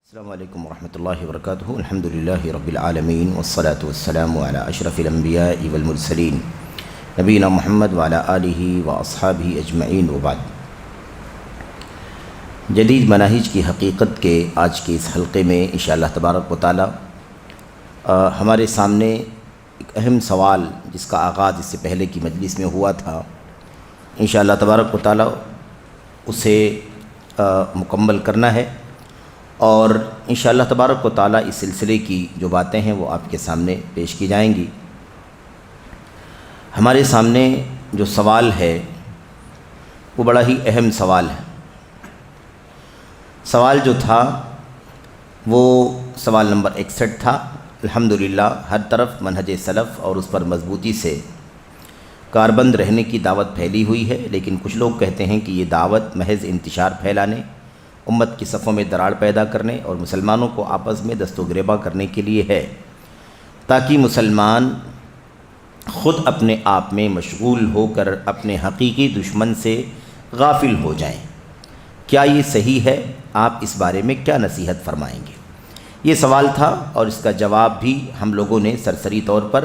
السلام علیکم ورحمۃ اللہ وبرکاتہ۔ الحمد للہ رب العالمین والصلاة والسلام علی اشرف الانبیاء والمرسلین نبینا محمد وعلی آلہ واصحابہ اجمعین وبعد۔ جدید مناہج کی حقیقت کے آج کے اس حلقے میں انشاءاللہ تبارک و تعالی ہمارے سامنے ایک اہم سوال جس کا آغاز اس سے پہلے کی مجلس میں ہوا تھا، انشاءاللہ تبارک و تعالی اسے مکمل کرنا ہے، اور انشاءاللہ تبارک و تعالی اس سلسلے کی جو باتیں ہیں وہ آپ کے سامنے پیش کی جائیں گی۔ ہمارے سامنے جو سوال ہے وہ بڑا ہی اہم سوال ہے۔ سوال جو تھا وہ سوال نمبر 61 تھا۔ الحمدللہ ہر طرف منہج سلف اور اس پر مضبوطی سے کاربند رہنے کی دعوت پھیلی ہوئی ہے، لیکن کچھ لوگ کہتے ہیں کہ یہ دعوت محض انتشار پھیلانے، امت کی صفوں میں دراڑ پیدا کرنے اور مسلمانوں کو آپس میں دست و گریباں کرنے کے لیے ہے، تاکہ مسلمان خود اپنے آپ میں مشغول ہو کر اپنے حقیقی دشمن سے غافل ہو جائیں۔ کیا یہ صحیح ہے؟ آپ اس بارے میں کیا نصیحت فرمائیں گے؟ یہ سوال تھا، اور اس کا جواب بھی ہم لوگوں نے سرسری طور پر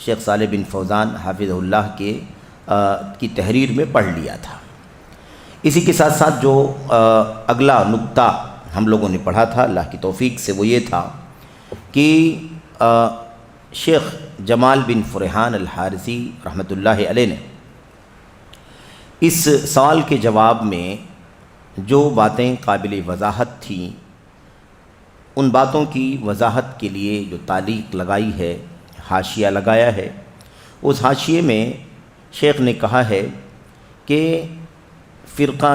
شیخ صالح بن فوزان حافظہ اللہ کی تحریر میں پڑھ لیا تھا۔ اسی کے ساتھ ساتھ جو اگلا نقطہ ہم لوگوں نے پڑھا تھا اللہ کی توفیق سے وہ یہ تھا کہ شیخ جمال بن فرحان الحارثی رحمۃ اللہ علیہ نے اس سوال کے جواب میں جو باتیں قابل وضاحت تھیں، ان باتوں کی وضاحت کے لیے جو تعلیق لگائی ہے، حاشیہ لگایا ہے، اس حاشیے میں شیخ نے کہا ہے کہ فرقہ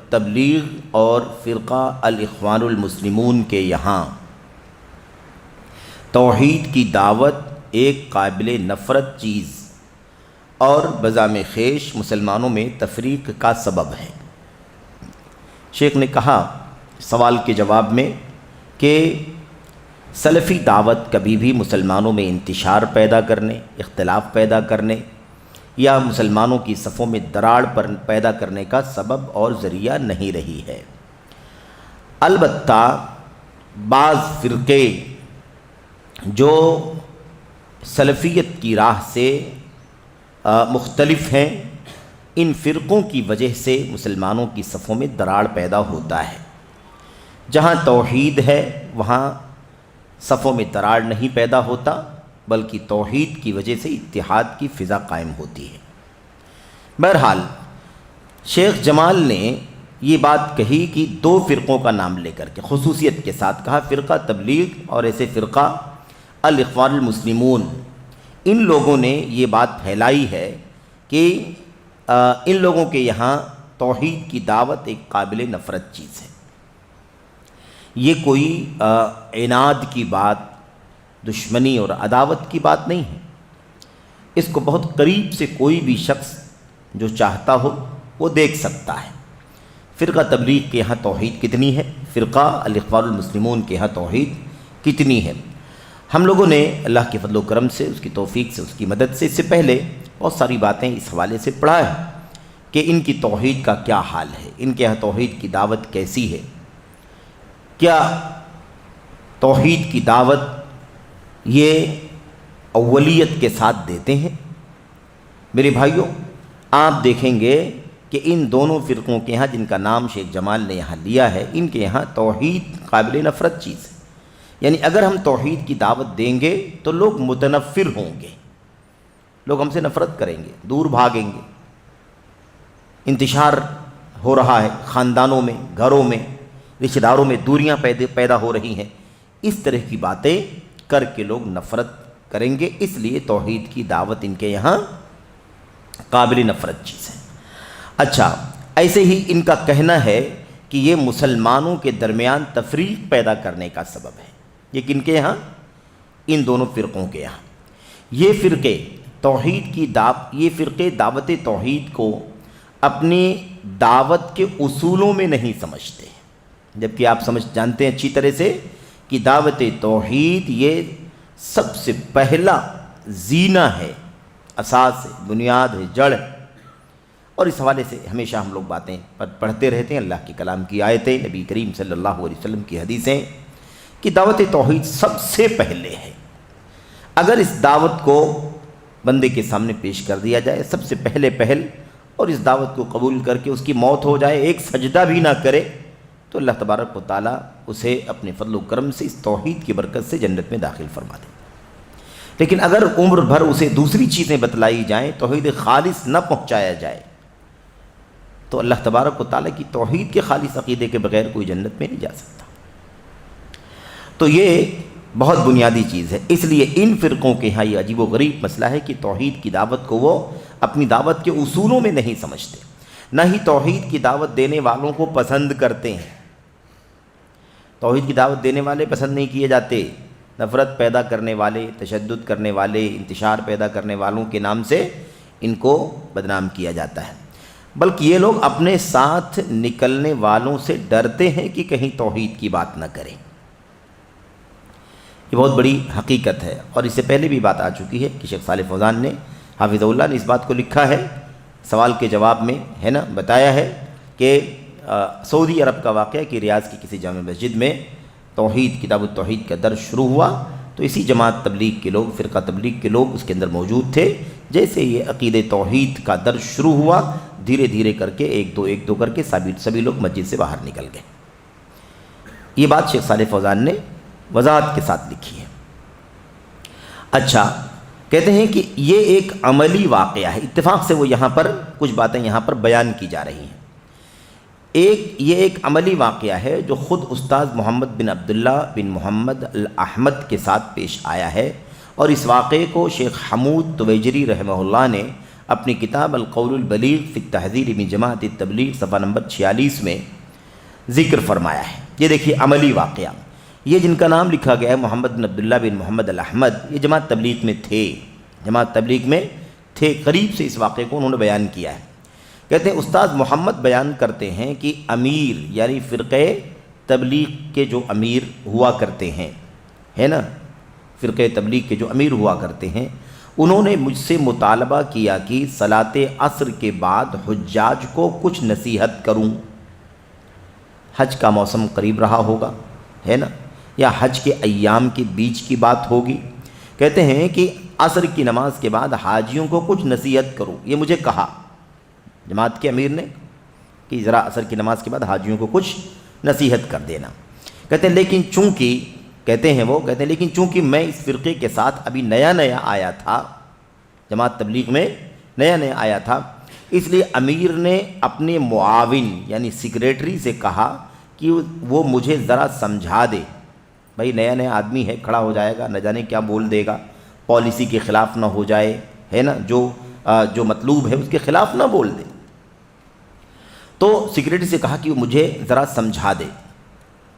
تبلیغ اور فرقہ الاخوان المسلمون کے یہاں توحید کی دعوت ایک قابل نفرت چیز اور بذام خیش مسلمانوں میں تفریق کا سبب ہے۔ شیخ نے کہا سوال کے جواب میں کہ سلفی دعوت کبھی بھی مسلمانوں میں انتشار پیدا کرنے، اختلاف پیدا کرنے یا مسلمانوں کی صفوں میں دراڑ پیدا کرنے کا سبب اور ذریعہ نہیں رہی ہے۔ البتہ بعض فرقے جو سلفیت کی راہ سے مختلف ہیں، ان فرقوں کی وجہ سے مسلمانوں کی صفوں میں دراڑ پیدا ہوتا ہے۔ جہاں توحید ہے وہاں صفوں میں دراڑ نہیں پیدا ہوتا، بلکہ توحید کی وجہ سے اتحاد کی فضا قائم ہوتی ہے۔ بہرحال شیخ جمال نے یہ بات کہی کہ دو فرقوں کا نام لے کر کے خصوصیت کے ساتھ کہا، فرقہ تبلیغ اور ایسے فرقہ الاخوان المسلمون، ان لوگوں نے یہ بات پھیلائی ہے کہ ان لوگوں کے یہاں توحید کی دعوت ایک قابل نفرت چیز ہے۔ یہ کوئی عناد کی بات، دشمنی اور عداوت کی بات نہیں ہے۔ اس کو بہت قریب سے کوئی بھی شخص جو چاہتا ہو وہ دیکھ سکتا ہے۔ فرقہ تبلیغ کے یہاں توحید کتنی ہے، فرقہ الاخوان المسلمون کے یہاں توحید کتنی ہے۔ ہم لوگوں نے اللہ کے فضل و کرم سے، اس کی توفیق سے، اس کی مدد سے اس سے پہلے بہت ساری باتیں اس حوالے سے پڑھا ہے کہ ان کی توحید کا کیا حال ہے، ان کے یہاں توحید کی دعوت کیسی ہے، کیا توحید کی دعوت یہ اولیت کے ساتھ دیتے ہیں۔ میرے بھائیوں، آپ دیکھیں گے کہ ان دونوں فرقوں کے یہاں، جن کا نام شیخ جمال نے یہاں لیا ہے، ان کے یہاں توحید قابل نفرت چیز ہے۔ یعنی اگر ہم توحید کی دعوت دیں گے تو لوگ متنفر ہوں گے، لوگ ہم سے نفرت کریں گے، دور بھاگیں گے۔ انتشار ہو رہا ہے خاندانوں میں، گھروں میں، رشتہ داروں میں دوریاں پیدا ہو رہی ہیں۔ اس طرح کی باتیں کر کے لوگ نفرت کریں گے، اس لیے توحید کی دعوت ان کے یہاں قابل نفرت چیز ہے۔ اچھا، ایسے ہی ان کا کہنا ہے کہ یہ مسلمانوں کے درمیان تفریق پیدا کرنے کا سبب ہے۔ یہ کن کے یہاں؟ ان دونوں فرقوں کے یہاں۔ یہ فرقے یہ فرقے دعوت توحید کو اپنی دعوت کے اصولوں میں نہیں سمجھتے، جبکہ آپ جانتے ہیں اچھی طرح سے کہ دعوت توحید یہ سب سے پہلا زینہ ہے، اساس ہے، بنیاد ہے، جڑ ہے۔ اور اس حوالے سے ہمیشہ ہم لوگ باتیں پڑھتے رہتے ہیں، اللہ کے کلام کی آیتیں، نبی کریم صلی اللہ علیہ وسلم کی حدیثیں، کہ دعوت توحید سب سے پہلے ہے۔ اگر اس دعوت کو بندے کے سامنے پیش کر دیا جائے سب سے پہل اور اس دعوت کو قبول کر کے اس کی موت ہو جائے، ایک سجدہ بھی نہ کرے، تو اللہ تبارک و تعالیٰ اسے اپنے فضل و کرم سے اس توحید کی برکت سے جنت میں داخل فرما دے۔ لیکن اگر عمر بھر اسے دوسری چیزیں بتلائی جائیں، توحید خالص نہ پہنچایا جائے، تو اللہ تبارک و تعالیٰ کی توحید کے خالص عقیدے کے بغیر کوئی جنت میں نہیں جا سکتا۔ تو یہ بہت بنیادی چیز ہے۔ اس لیے ان فرقوں کے یہاں یہ عجیب و غریب مسئلہ ہے کہ توحید کی دعوت کو وہ اپنی دعوت کے اصولوں میں نہیں سمجھتے، نہ ہی توحید کی دعوت دینے والوں کو پسند کرتے ہیں۔ توحید کی دعوت دینے والے پسند نہیں کیے جاتے، نفرت پیدا کرنے والے، تشدد کرنے والے، انتشار پیدا کرنے والوں کے نام سے ان کو بدنام کیا جاتا ہے، بلکہ یہ لوگ اپنے ساتھ نکلنے والوں سے ڈرتے ہیں کہ کہیں توحید کی بات نہ کریں۔ یہ بہت بڑی حقیقت ہے، اور اس سے پہلے بھی بات آ چکی ہے کہ شیخ صالح فوزان نے حافظ اللہ نے اس بات کو لکھا ہے، سوال کے جواب میں ہے نا، بتایا ہے کہ سعودی عرب کا واقعہ کہ ریاض کی کسی جامع مسجد میں توحید، کتاب التوحید کا درس شروع ہوا، تو اسی جماعت تبلیغ کے لوگ، فرقہ تبلیغ کے لوگ اس کے اندر موجود تھے۔ جیسے یہ عقید توحید کا درس شروع ہوا، دھیرے دھیرے کر کے ایک دو کر کے سبھی لوگ مسجد سے باہر نکل گئے۔ یہ بات شیخ صالح فوزان نے وضاحت کے ساتھ لکھی ہے۔ اچھا، کہتے ہیں کہ یہ ایک عملی واقعہ ہے، اتفاق سے وہ یہاں پر کچھ باتیں یہاں پر بیان کی جا رہی ہیں۔ یہ ایک عملی واقعہ ہے جو خود استاذ محمد بن عبداللہ بن محمد الاحمد کے ساتھ پیش آیا ہے، اور اس واقعے کو شیخ حمود تویجری رحمہ اللہ نے اپنی کتاب القول البلیغ فی التحذیر من جماعت التبلیغ صفحہ نمبر 46 میں ذکر فرمایا ہے۔ یہ دیکھیے عملی واقعہ، یہ جن کا نام لکھا گیا ہے محمد بن عبداللہ بن محمد الاحمد، یہ جماعت تبلیغ میں تھے، قریب سے اس واقعے کو انہوں نے بیان کیا ہے۔ کہتے ہیں استاذ محمد بیان کرتے ہیں کہ امیر یعنی فرقہ تبلیغ کے جو امیر ہوا کرتے ہیں، ہے نا، فرقہ تبلیغ کے جو امیر ہوا کرتے ہیں، انہوں نے مجھ سے مطالبہ کیا کہ صلاۃ عصر کے بعد حجاج کو کچھ نصیحت کروں۔ حج کا موسم قریب رہا ہوگا، ہے نا، یا حج کے ایام کے بیچ کی بات ہوگی۔ کہتے ہیں کہ عصر کی نماز کے بعد حاجیوں کو کچھ نصیحت کروں، یہ مجھے کہا جماعت کے امیر نے کہ ذرا عصر کی نماز کے بعد حاجیوں کو کچھ نصیحت کر دینا۔ کہتے ہیں لیکن چونکہ میں اس فرقے کے ساتھ ابھی نیا آیا تھا، جماعت تبلیغ میں نیا آیا تھا، اس لیے امیر نے اپنے معاون یعنی سیکریٹری سے کہا کہ وہ مجھے ذرا سمجھا دے، بھائی نیا آدمی ہے، کھڑا ہو جائے گا، نہ جانے کیا بول دے گا، پالیسی کے خلاف نہ ہو جائے، ہے نا، جو مطلوب ہے اس کے خلاف نہ بول دے۔ تو سیکریٹری سے کہا کہ وہ مجھے ذرا سمجھا دے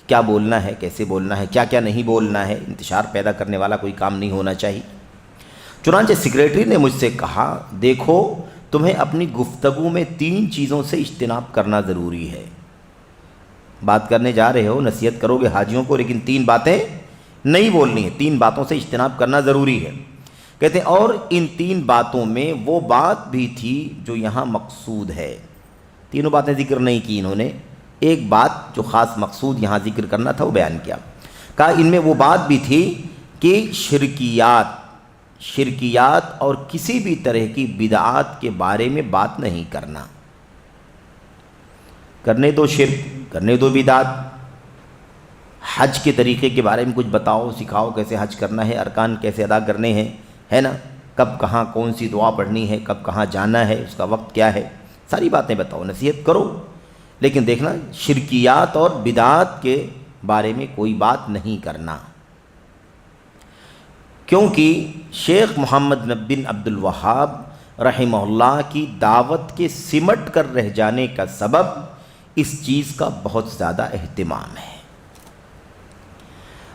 کیا بولنا ہے، کیسے بولنا ہے، کیا نہیں بولنا ہے، انتشار پیدا کرنے والا کوئی کام نہیں ہونا چاہیے۔ چنانچہ سیکریٹری نے مجھ سے کہا، دیکھو تمہیں اپنی گفتگو میں 3 چیزوں سے اجتناب کرنا ضروری ہے۔ بات کرنے جا رہے ہو، نصیحت کرو گے حاجیوں کو، لیکن 3 باتیں نہیں بولنی ہیں، 3 باتوں سے اجتناب کرنا ضروری ہے۔ کہتے ہیں اور ان 3 باتوں میں وہ بات بھی تھی جو یہاں مقصود ہے۔ تینوں باتیں ذکر نہیں کی انہوں نے، ایک بات جو خاص مقصود یہاں ذکر کرنا تھا وہ بیان کیا۔ کہا ان میں وہ بات بھی تھی کہ شرکیات اور کسی بھی طرح کی بدعات کے بارے میں بات نہیں کرنا۔ کرنے دو شرک، کرنے دو بدعات، حج کے طریقے کے بارے میں کچھ بتاؤ، سکھاؤ کیسے حج کرنا ہے، ارکان کیسے ادا کرنے ہیں، ہے نا، کب کہاں کون سی دعا پڑھنی ہے، کب کہاں جانا ہے، اس کا وقت کیا ہے، ساری باتیں بتاؤ، نصیحت کرو، لیکن دیکھنا شرکیات اور بدعات کے بارے میں کوئی بات نہیں کرنا، کیونکہ شیخ محمد بن عبد الوہاب رحمہ اللہ کی دعوت کے سمٹ کر رہ جانے کا سبب اس چیز کا بہت زیادہ اہتمام ہے۔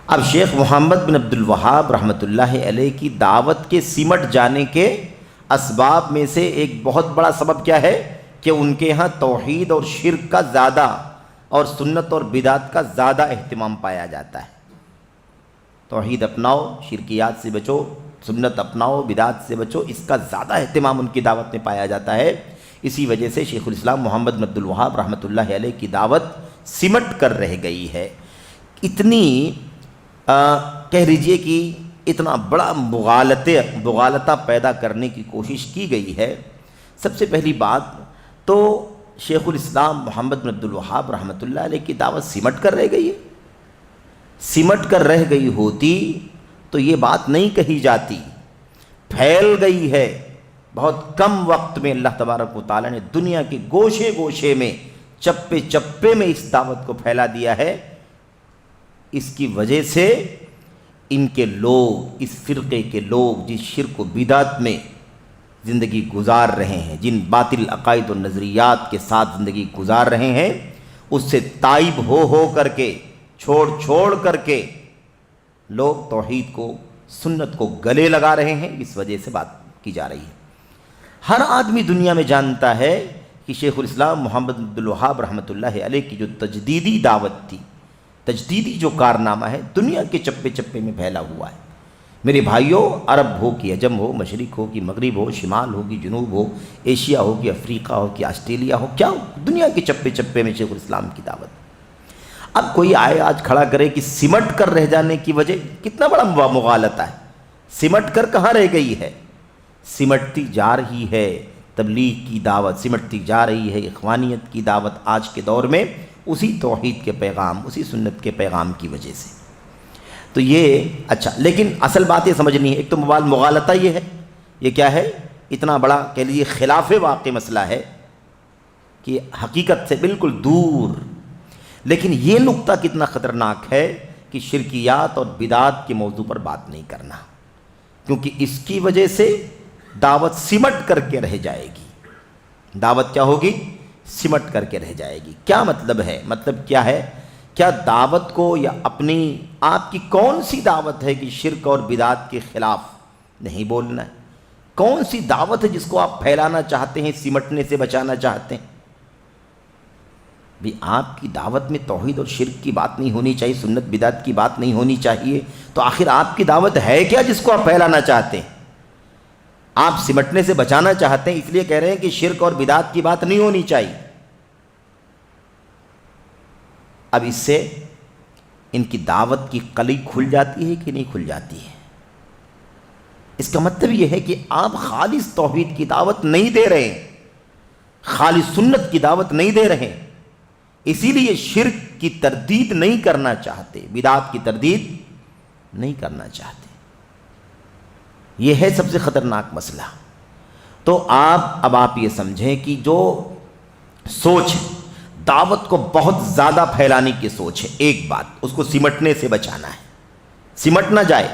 اب شیخ محمد بن عبد الوہاب رحمۃ اللہ علیہ کی دعوت کے سمٹ جانے کے اسباب میں سے ایک بہت بڑا سبب کیا ہے کہ ان کے ہاں توحید اور شرک کا زیادہ اور سنت اور بدعت کا زیادہ اہتمام پایا جاتا ہے۔ توحید اپناؤ، شرکیات سے بچو، سنت اپناؤ، بدعت سے بچو، اس کا زیادہ اہتمام ان کی دعوت میں پایا جاتا ہے۔ اسی وجہ سے شیخ الاسلام محمد بن عبد الوہاب رحمۃ اللہ علیہ کی دعوت سمٹ کر رہ گئی ہے۔ اتنی کہہ لیجئے کہ اتنا بڑا مغالطہ پیدا کرنے کی کوشش کی گئی ہے۔ سب سے پہلی بات تو شیخ الاسلام محمد بن عبد الوہاب رحمۃ اللہ علیہ کی دعوت سمٹ کر رہ گئی ہے۔ سمٹ کر رہ گئی ہوتی تو یہ بات نہیں کہی جاتی، پھیل گئی ہے۔ بہت کم وقت میں اللہ تبارک و تعالیٰ نے دنیا کے گوشے گوشے میں، چپے چپے میں اس دعوت کو پھیلا دیا ہے۔ اس کی وجہ سے ان کے لوگ، اس فرقے کے لوگ جس شرک و بدعت میں زندگی گزار رہے ہیں، جن باطل عقائد و نظریات کے ساتھ زندگی گزار رہے ہیں، اس سے تائب ہو کر کے، چھوڑ کر کے لوگ توحید کو، سنت کو گلے لگا رہے ہیں۔ اس وجہ سے بات کی جا رہی ہے۔ ہر آدمی دنیا میں جانتا ہے کہ شیخ الاسلام محمد بن عبد الوہاب رحمۃ اللہ علیہ کی جو تجدیدی دعوت تھی، تجدیدی جو کارنامہ ہے، دنیا کے چپے چپے میں پھیلا ہوا ہے۔ میرے بھائیوں، عرب ہو کہ عجم ہو، مشرق ہو کہ مغرب ہو، شمال ہو کہ جنوب ہو، ایشیا ہو کہ افریقہ ہو کہ آسٹریلیا ہو، کیا دنیا کے چپے چپے میں شیخ الاسلام کی دعوت۔ اب کوئی آئے آج کھڑا کرے کہ سمٹ کر رہ جانے کی وجہ، کتنا بڑا مغالطہ ہے۔ سمٹ کر کہاں رہ گئی ہے؟ سمٹتی جا رہی ہے تبلیغ کی دعوت، سمٹتی جا رہی ہے اخوانیت کی دعوت آج کے دور میں، اسی توحید کے پیغام، اسی سنت کے پیغام کی وجہ سے۔ تو یہ اچھا، لیکن اصل بات یہ سمجھنی ہے۔ ایک تو مغالطہ یہ ہے، یہ کیا ہے؟ اتنا بڑا کہہ لیجیے خلاف واقع مسئلہ ہے کہ حقیقت سے بالکل دور۔ لیکن یہ نقطہ کتنا خطرناک ہے کہ شرکیات اور بدعات کے موضوع پر بات نہیں کرنا، کیونکہ اس کی وجہ سے دعوت سمٹ کر کے رہ جائے گی۔ دعوت کیا ہوگی؟ سمٹ کر کے رہ جائے گی۔ کیا مطلب ہے؟ مطلب کیا ہے؟ کیا دعوت کو، یا اپنی آپ کی کون سی دعوت ہے کہ شرک اور بدعات کے خلاف نہیں بولنا ہے؟ کون سی دعوت ہے جس کو آپ پھیلانا چاہتے ہیں، سمٹنے سے بچانا چاہتے ہیں؟ بھی آپ کی دعوت میں توحید اور شرک کی بات نہیں ہونی چاہیے، سنت بدعت کی بات نہیں ہونی چاہیے، تو آخر آپ کی دعوت ہے کیا جس کو آپ پھیلانا چاہتے ہیں؟ آپ سمٹنے سے بچانا چاہتے ہیں، اس لیے کہہ رہے ہیں کہ شرک اور بدعت کی بات نہیں ہونی چاہیے۔ اب اس سے ان کی دعوت کی کلی کھل جاتی ہے کہ نہیں کھل جاتی ہے؟ اس کا مطلب یہ ہے کہ آپ خالص توحید کی دعوت نہیں دے رہے ہیں، خالص سنت کی دعوت نہیں دے رہے، اسی لیے شرک کی تردید نہیں کرنا چاہتے، بدعات کی تردید نہیں کرنا چاہتے۔ یہ ہے سب سے خطرناک مسئلہ۔ تو اب آپ یہ سمجھیں کہ جو سوچ ہے، دعوت کو بہت زیادہ پھیلانے کی سوچ ہے، ایک بات، اس کو سمٹنے سے بچانا ہے، سمٹ نہ جائے۔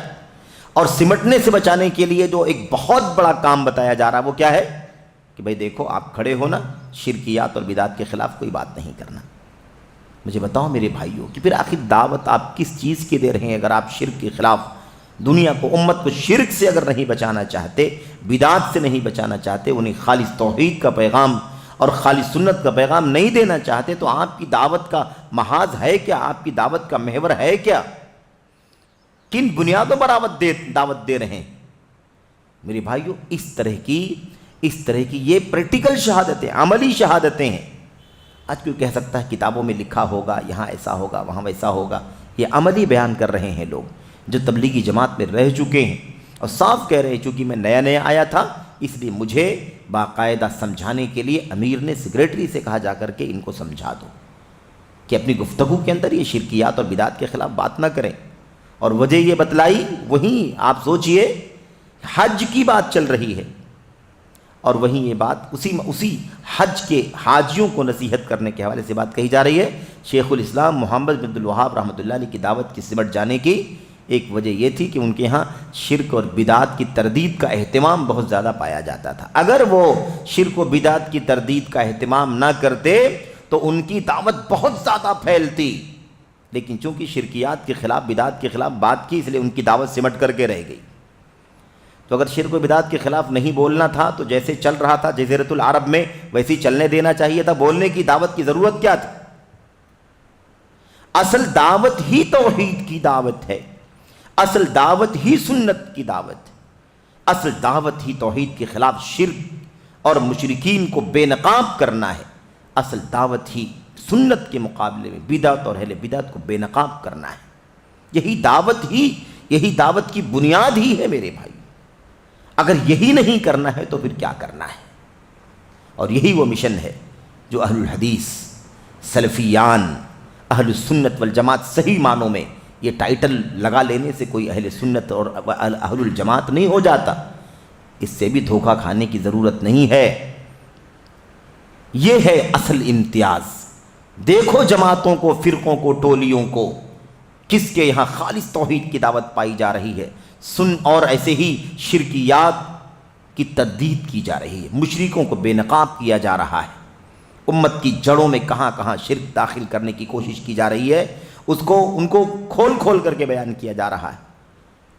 اور سمٹنے سے بچانے کے لیے جو ایک بہت بڑا کام بتایا جا رہا ہے وہ کیا ہے؟ کہ بھئی دیکھو، آپ کھڑے ہو نا، شرکیات اور بدعات کے خلاف کوئی بات نہیں کرنا۔ مجھے بتاؤ میرے بھائیوں کہ پھر آخر دعوت آپ کس چیز کی دے رہے ہیں؟ اگر آپ شرک کے خلاف دنیا کو، امت کو شرک سے اگر نہیں بچانا چاہتے، بدعات سے نہیں بچانا چاہتے، انہیں خالص توحید کا پیغام اور خالص سنت کا پیغام نہیں دینا چاہتے، تو آپ کی دعوت کا محاذ ہے کیا؟ آپ کی دعوت کا محور ہے کیا؟ کن بنیادوں پر دعوت دے رہے ہیں؟ میرے بھائیوں، اس طرح کی یہ پریکٹیکل شہادتیں، عملی شہادتیں ہیں۔ آج کوئی کہہ سکتا ہے کتابوں میں لکھا ہوگا، یہاں ایسا ہوگا، وہاں ویسا ہوگا۔ یہ عملی بیان کر رہے ہیں لوگ جو تبلیغی جماعت میں رہ چکے ہیں، اور صاف کہہ رہے ہیں چونکہ میں نیا آیا تھا، اس لیے مجھے باقاعدہ سمجھانے کے لیے امیر نے سیکریٹری سے کہا جا کر کے ان کو سمجھا دو کہ اپنی گفتگو کے اندر یہ شرکیات اور بدعات کے خلاف بات نہ کریں۔ اور وجہ یہ بتلائی، وہیں آپ سوچئے حج کی بات چل رہی ہے، اور وہیں یہ بات اسی حج کے حاجیوں کو نصیحت کرنے کے حوالے سے بات کہی جا رہی ہے۔ شیخ الاسلام محمد بن عبد الوہاب رحمۃ اللہ علیہ کی دعوت کی سمٹ جانے کی ایک وجہ یہ تھی کہ ان کے ہاں شرک اور بدعات کی تردید کا اہتمام بہت زیادہ پایا جاتا تھا۔ اگر وہ شرک و بدعات کی تردید کا اہتمام نہ کرتے تو ان کی دعوت بہت زیادہ پھیلتی، لیکن چونکہ شرکیات کے خلاف، بدعات کے خلاف بات کی، اس لیے ان کی دعوت سمٹ کر کے رہ گئی۔ تو اگر شرک و بدعات کے خلاف نہیں بولنا تھا تو جیسے چل رہا تھا جزیرۃ العرب میں ویسے ہی چلنے دینا چاہیے تھا۔ بولنے کی دعوت کی ضرورت کیا تھی؟ اصل دعوت ہی توحید کی دعوت ہے، اصل دعوت ہی سنت کی دعوت ہے، اصل دعوت ہی توحید کے خلاف شرک اور مشرکین کو بے نقاب کرنا ہے، اصل دعوت ہی سنت کے مقابلے میں بدعت اور اہل بدعت کو بے نقاب کرنا ہے۔ یہی دعوت کی بنیاد ہی ہے میرے بھائی. اگر یہی نہیں کرنا ہے تو پھر کیا کرنا ہے؟ اور یہی وہ مشن ہے جو اہل الحدیث، سلفیان، اہل السنت والجماعت صحیح معنوں میں، یہ ٹائٹل لگا لینے سے کوئی اہل سنت اور اہل الجماعت نہیں ہو جاتا، اس سے بھی دھوکہ کھانے کی ضرورت نہیں ہے. یہ ہے اصل امتیاز. دیکھو جماعتوں کو، فرقوں کو، ٹولیوں کو، کس کے یہاں خالص توحید کی دعوت پائی جا رہی ہے، اور ایسے ہی شرکیات کی تردید کی جا رہی ہے، مشرکوں کو بے نقاب کیا جا رہا ہے، امت کی جڑوں میں کہاں کہاں شرک داخل کرنے کی کوشش کی جا رہی ہے، ان کو کھول کھول کر کے بیان کیا جا رہا ہے،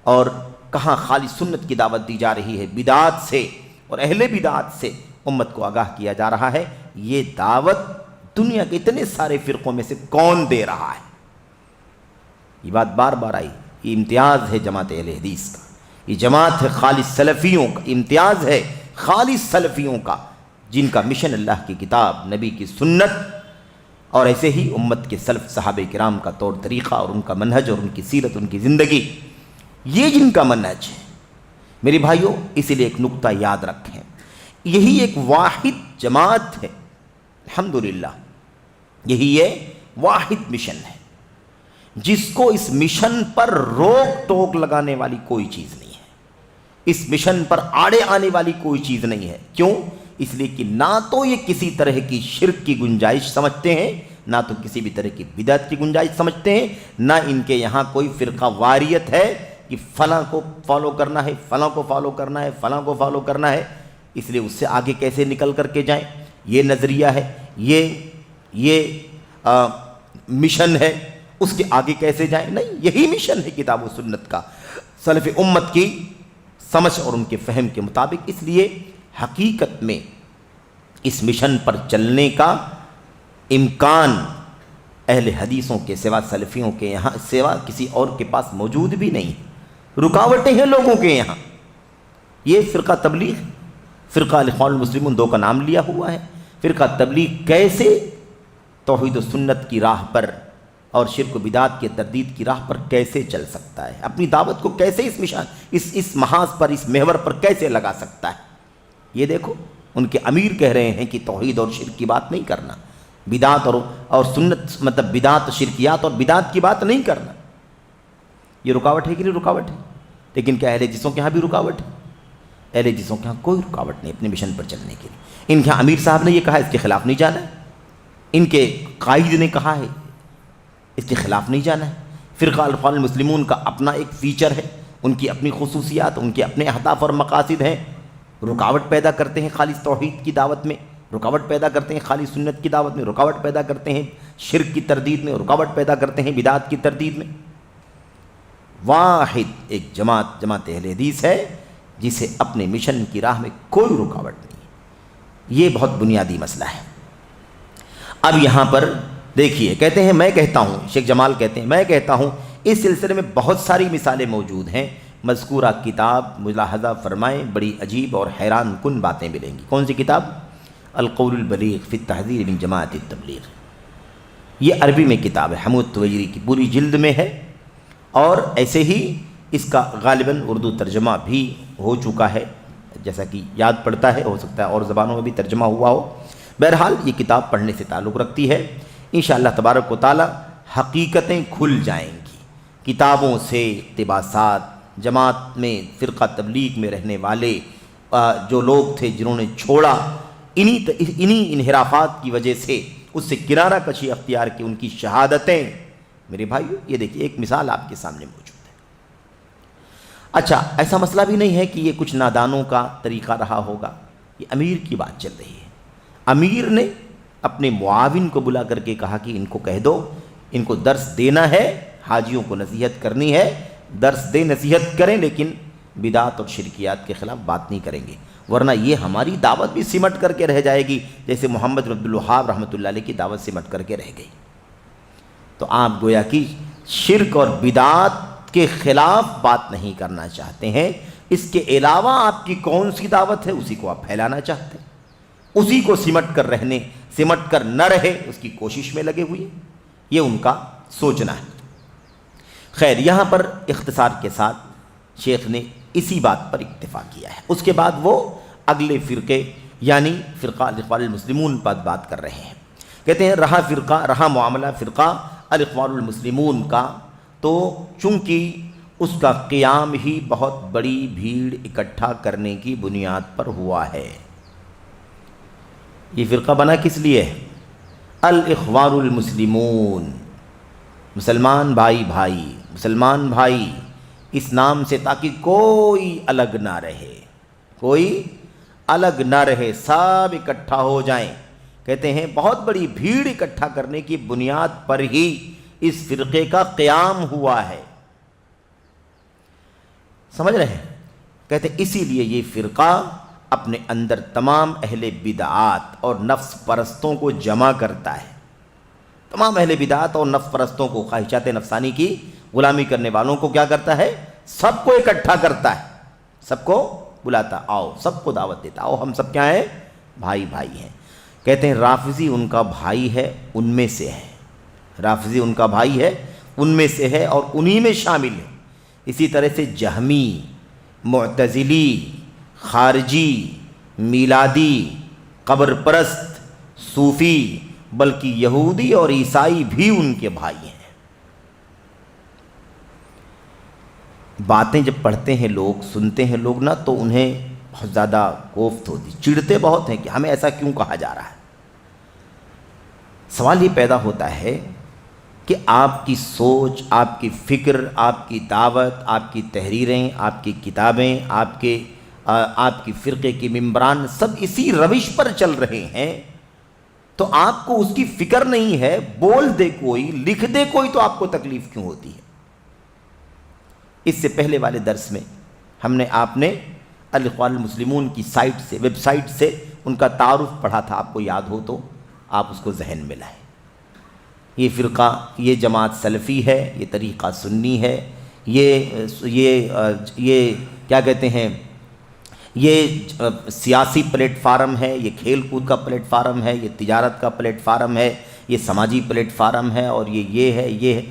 اور کہاں خالص سنت کی دعوت دی جا رہی ہے، بدعات سے اور اہل بدعات سے امت کو آگاہ کیا جا رہا ہے. یہ دعوت دنیا کے اتنے سارے فرقوں میں سے کون دے رہا ہے؟ یہ بات بار بار آئی. یہ امتیاز ہے جماعت اہل حدیث کا، یہ جماعت ہے خالص سلفیوں کا، امتیاز ہے خالص سلفیوں کا، جن کا مشن اللہ کی کتاب، نبی کی سنت اور ایسے ہی امت کے سلف صحابہ کرام کا طور طریقہ اور ان کا منہج اور ان کی سیرت، ان کی زندگی، یہ جن کا منہج ہے. میرے بھائیوں، اسی لیے ایک نقطہ یاد رکھیں، یہی ایک واحد جماعت ہے، الحمدللہ یہی یہ واحد مشن ہے جس کو اس مشن پر روک ٹوک لگانے والی کوئی چیز نہیں ہے، اس مشن پر آڑے آنے والی کوئی چیز نہیں ہے. کیوں؟ اس لیے کہ نہ تو یہ کسی طرح کی شرک کی گنجائش سمجھتے ہیں، نہ تو کسی بھی طرح کی بدعت کی گنجائش سمجھتے ہیں، نہ ان کے یہاں کوئی فرقہ واریت ہے کہ فلاں کو فالو کرنا ہے، فلاں کو فالو کرنا ہے، فلاں کو فالو کرنا ہے، اس لیے اس سے آگے کیسے نکل کر کے جائیں، یہ نظریہ ہے، یہ مشن ہے، اس کے آگے کیسے جائیں. نہیں، یہی مشن ہے کتاب و سنت کا، سلف امت کی سمجھ اور ان کے فہم کے مطابق. اس لیے حقیقت میں اس مشن پر چلنے کا امکان اہل حدیثوں کے سوا، سلفیوں کے یہاں سوا کسی اور کے پاس موجود بھی نہیں. رکاوٹیں ہیں لوگوں کے یہاں. یہ فرقہ تبلیغ، فرقہ الاخوان المسلمون دو کا نام لیا ہوا ہے. فرقہ تبلیغ کیسے توحید و سنت کی راہ پر اور شرک و بدعات کے تردید کی راہ پر کیسے چل سکتا ہے؟ اپنی دعوت کو کیسے اس محاذ پر، اس محور پر کیسے لگا سکتا ہے؟ یہ دیکھو، ان کے امیر کہہ رہے ہیں کہ توحید اور شرک کی بات نہیں کرنا، بدعات اور سنت، مطلب بدعات، شرکیات اور بدعات کی بات نہیں کرنا. یہ رکاوٹ ہے کہ نہیں رکاوٹ ہے؟ لیکن کیا اہل حدیثوں کے ہاں بھی رکاوٹ ہے؟ اہل حدیثوں کے ہاں کوئی رکاوٹ نہیں اپنے مشن پر چلنے کے لیے. ان کے امیر صاحب نے یہ کہا، اس کے خلاف نہیں جانا ہے. ان کے قائد نے کہا ہے، اس کے خلاف نہیں جانا ہے. فرقہ الاخوان المسلمون کا اپنا ایک فیچر ہے، ان کی اپنی خصوصیات، ان کے اپنے اہداف اور مقاصد ہیں. رکاوٹ پیدا کرتے ہیں خالص توحید کی دعوت میں، رکاوٹ پیدا کرتے ہیں خالص سنت کی دعوت میں، رکاوٹ پیدا کرتے ہیں شرک کی تردید میں، رکاوٹ پیدا کرتے ہیں بدعات کی تردید میں. واحد ایک جماعت اہل حدیث ہے جسے اپنے مشن کی راہ میں کوئی رکاوٹ نہیں ہے. یہ بہت بنیادی مسئلہ ہے. اب یہاں پر دیکھیے، کہتے ہیں، میں کہتا ہوں، شیخ جمال کہتے ہیں، میں کہتا ہوں اس سلسلے میں بہت ساری مثالیں موجود ہیں. مذکورہ کتاب ملاحظہ فرمائیں، بڑی عجیب اور حیران کن باتیں ملیں گی. کون سی کتاب؟ القول البلیغ فی التحذیر من جماعت التبلیغ. یہ عربی میں کتاب ہے، حمود تویجری کی پوری جلد میں ہے، اور ایسے ہی اس کا غالباً اردو ترجمہ بھی ہو چکا ہے، جیسا کہ یاد پڑتا ہے، ہو سکتا ہے اور زبانوں میں بھی ترجمہ ہوا ہو. بہرحال یہ کتاب پڑھنے سے تعلق رکھتی ہے. انشاءاللہ تبارک و تعالی حقیقتیں کھل جائیں گی. کتابوں سے اقتباسات، جماعت میں، فرقہ تبلیغ میں رہنے والے جو لوگ تھے جنہوں نے چھوڑا، انہی انحرافات کی وجہ سے اس سے کنارہ کشی اختیار کی، ان کی شہادتیں. میرے بھائیو، یہ دیکھیے ایک مثال آپ کے سامنے موجود ہے. اچھا، ایسا مسئلہ بھی نہیں ہے کہ یہ کچھ نادانوں کا طریقہ رہا ہوگا. یہ امیر کی بات چل رہی ہے. امیر نے اپنے معاون کو بلا کر کے کہا کہ ان کو کہہ دو، ان کو درس دینا ہے، حاجیوں کو نصیحت کرنی ہے، درس دے، نصیحت کریں، لیکن بدعات اور شرکیات کے خلاف بات نہیں کریں گے، ورنہ یہ ہماری دعوت بھی سمٹ کر کے رہ جائے گی جیسے محمد عبد الوہاب رحمۃ اللہ علیہ کی دعوت سمٹ کر کے رہ گئی. تو آپ گویا کہ شرک اور بدعات کے خلاف بات نہیں کرنا چاہتے ہیں. اس کے علاوہ آپ کی کون سی دعوت ہے اسی کو آپ پھیلانا چاہتے ہیں، اسی کو سمٹ کر نہ رہے اس کی کوشش میں لگے ہوئے. یہ ان کا سوچنا ہے. خیر، یہاں پر اختصار کے ساتھ شیخ نے اسی بات پر اکتفا کیا ہے. اس کے بعد وہ اگلے فرقے یعنی فرقہ الاخوان المسلمون پر بات کر رہے ہیں. کہتے ہیں رہا معاملہ فرقہ الاخوان المسلمون کا، تو چونکہ اس کا قیام ہی بہت بڑی بھیڑ اکٹھا کرنے کی بنیاد پر ہوا ہے. یہ فرقہ بنا کس لیے ہے؟ الاخوان المسلمون، مسلمان بھائی اس نام سے، تاکہ کوئی الگ نہ رہے، سب اکٹھا ہو جائیں. کہتے ہیں بہت بڑی بھیڑ اکٹھا کرنے کی بنیاد پر ہی اس فرقے کا قیام ہوا ہے. سمجھ رہے ہیں؟ کہتے ہیں اسی لیے یہ فرقہ اپنے اندر تمام اہل بدعات اور نفس پرستوں کو جمع کرتا ہے. تمام اہل بدعات اور نفس پرستوں کو، خواہشات نفسانی کی غلامی کرنے والوں کو کیا کرتا ہے؟ سب کو اکٹھا کرتا ہے، سب کو بلاتا، آؤ، سب کو دعوت دیتا، آؤ ہم سب کیا ہیں؟ بھائی ہیں. کہتے ہیں رافضی ان کا بھائی ہے، ان میں سے ہے. رافضی ان کا بھائی ہے، ان میں سے ہے اور انہی میں شامل ہے. اسی طرح سے جہمی، معتزلی، خارجی، میلادی، قبر پرست، صوفی، بلکہ یہودی اور عیسائی بھی ان کے بھائی ہیں. باتیں جب پڑھتے ہیں لوگ، سنتے ہیں لوگ نا، تو انہیں بہت زیادہ کوفت ہوتی، چڑھتے بہت ہیں کہ ہمیں ایسا کیوں کہا جا رہا ہے. سوال یہ پیدا ہوتا ہے کہ آپ کی سوچ، آپ کی فکر، آپ کی دعوت، آپ کی تحریریں، آپ کی کتابیں، آپ کی فرقے کی ممبران سب اسی روش پر چل رہے ہیں، تو آپ کو اس کی فکر نہیں ہے. بول دے کوئی، لکھ دے کوئی، تو آپ کو تکلیف کیوں ہوتی ہے؟ اس سے پہلے والے درس میں ہم نے آپ نے الاخوان المسلمون کی سائٹ سے، ویب سائٹ سے ان کا تعارف پڑھا تھا. آپ کو یاد ہو تو آپ اس کو ذہن میں لائیں. یہ فرقہ، یہ جماعت سلفی ہے، یہ طریقہ سنی ہے، یہ کیا کہتے ہیں، یہ سیاسی پلیٹ فارم ہے، یہ کھیل کود کا پلیٹ فارم ہے، یہ تجارت کا پلیٹ فارم ہے، یہ سماجی پلیٹ فارم ہے، اور یہ ہے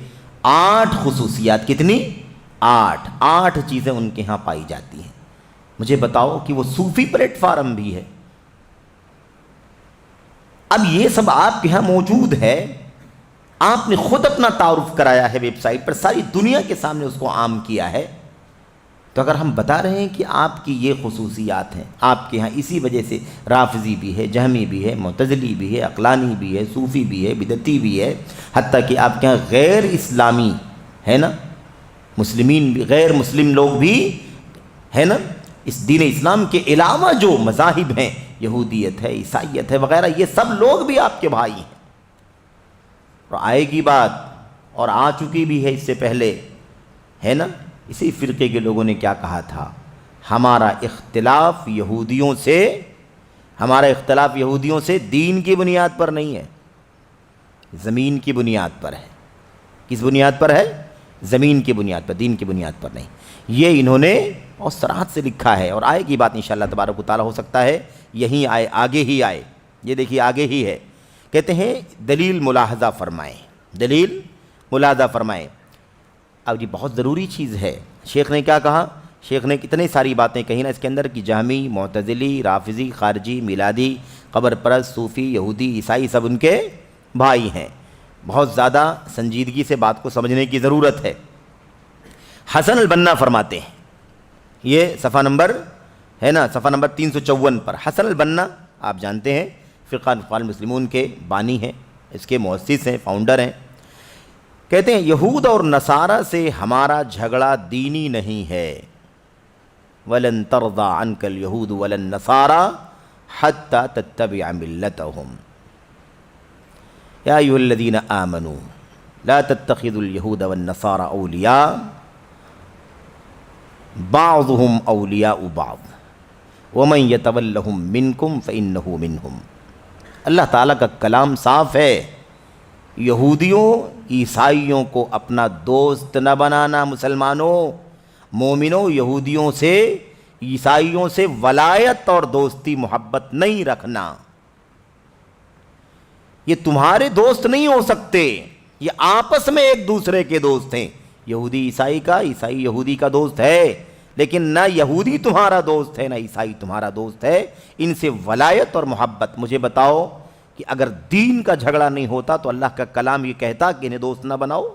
8 خصوصیات. کتنی؟ 8 چیزیں ان کے ہاں پائی جاتی ہیں. مجھے بتاؤ کہ وہ صوفی پلیٹ فارم بھی ہے. اب یہ سب آپ کے ہاں موجود ہے، آپ نے خود اپنا تعارف کرایا ہے ویب سائٹ پر، ساری دنیا کے سامنے اس کو عام کیا ہے. تو اگر ہم بتا رہے ہیں کہ آپ کی یہ خصوصیات ہیں، آپ کے ہاں اسی وجہ سے رافضی بھی ہے، جہمی بھی ہے، معتزلی بھی ہے، عقلانی بھی ہے، صوفی بھی ہے، بدعتی بھی ہے، حتیٰ کہ آپ کے ہاں غیر اسلامی ہے نا، مسلمین بھی، غیر مسلم لوگ بھی ہے نا، اس دین اسلام کے علاوہ جو مذاہب ہیں، یہودیت ہے، عیسائیت ہے وغیرہ، یہ سب لوگ بھی آپ کے بھائی ہیں. اور آئے گی بات، اور آ چکی بھی ہے اس سے پہلے، ہے نا. اسی فرقے کے لوگوں نے کیا کہا تھا؟ ہمارا اختلاف یہودیوں سے دین کی بنیاد پر نہیں ہے، زمین کی بنیاد پر ہے. کس بنیاد پر ہے؟ زمین کی بنیاد پر، دین کی بنیاد پر نہیں. یہ انہوں نے بہت صراحت سے لکھا ہے، اور آئے گی بات انشاءاللہ تبارک و تعالیٰ. ہو سکتا ہے یہیں آئے، آگے ہی آئے. یہ دیکھیے آگے ہی ہے. کہتے ہیں دلیل ملاحظہ فرمائیں. اب یہ بہت ضروری چیز ہے. شیخ نے کیا کہا؟ شیخ نے کتنی ساری باتیں کہیں نا اس کے اندر، کہ جہمی، معتزلی، رافضی، خارجی، میلادی، قبر پرست، صوفی، یہودی، عیسائی سب ان کے بھائی ہیں. بہت زیادہ سنجیدگی سے بات کو سمجھنے کی ضرورت ہے. حسن البنا فرماتے ہیں، یہ صفحہ نمبر 354 پر. حسن البنا آپ جانتے ہیں فرقہ الاخوان المسلمون کے بانی ہیں، اس کے مؤسس ہیں، فاؤنڈر ہیں. کہتے ہیں یہود اور نصارہ سے ہمارا جھگڑا دینی نہیں ہے. وَلَن تَرْضَىٰ عَنْكَ الْيَهُودُ وَلَا النَّصَارَىٰ حَتَّىٰ تَتَّبِعَ مِلَّتَهُمْ يَا أَيُّهَا الَّذِينَ آمَنُوا لَا تَتَّخِذُوا الْيَهُودَ وَالنَّصَارَىٰ أَوْلِيَاءَ بَعْضُهُمْ أَوْلِيَاءُ بَعْضٍ وَمَن يَتَوَلَّهُم مِّنكُمْ فَإِنَّهُ مِنْهُمْ. اللہ تعالیٰ کا کلام صاف ہے. یہودیوں، عیسائیوں کو اپنا دوست نہ بنانا. مسلمانوں، مومنوں، یہودیوں سے، عیسائیوں سے ولایت اور دوستی محبت نہیں رکھنا. یہ تمہارے دوست نہیں ہو سکتے، یہ آپس میں ایک دوسرے کے دوست ہیں. یہودی عیسائی کا، عیسائی یہودی کا دوست ہے، لیکن نہ یہودی تمہارا دوست ہے نہ عیسائی تمہارا دوست ہے، ان سے ولایت اور محبت۔ مجھے بتاؤ کہ اگر دین کا جھگڑا نہیں ہوتا تو اللہ کا کلام یہ کہتا کہ انہیں دوست نہ بناؤ؟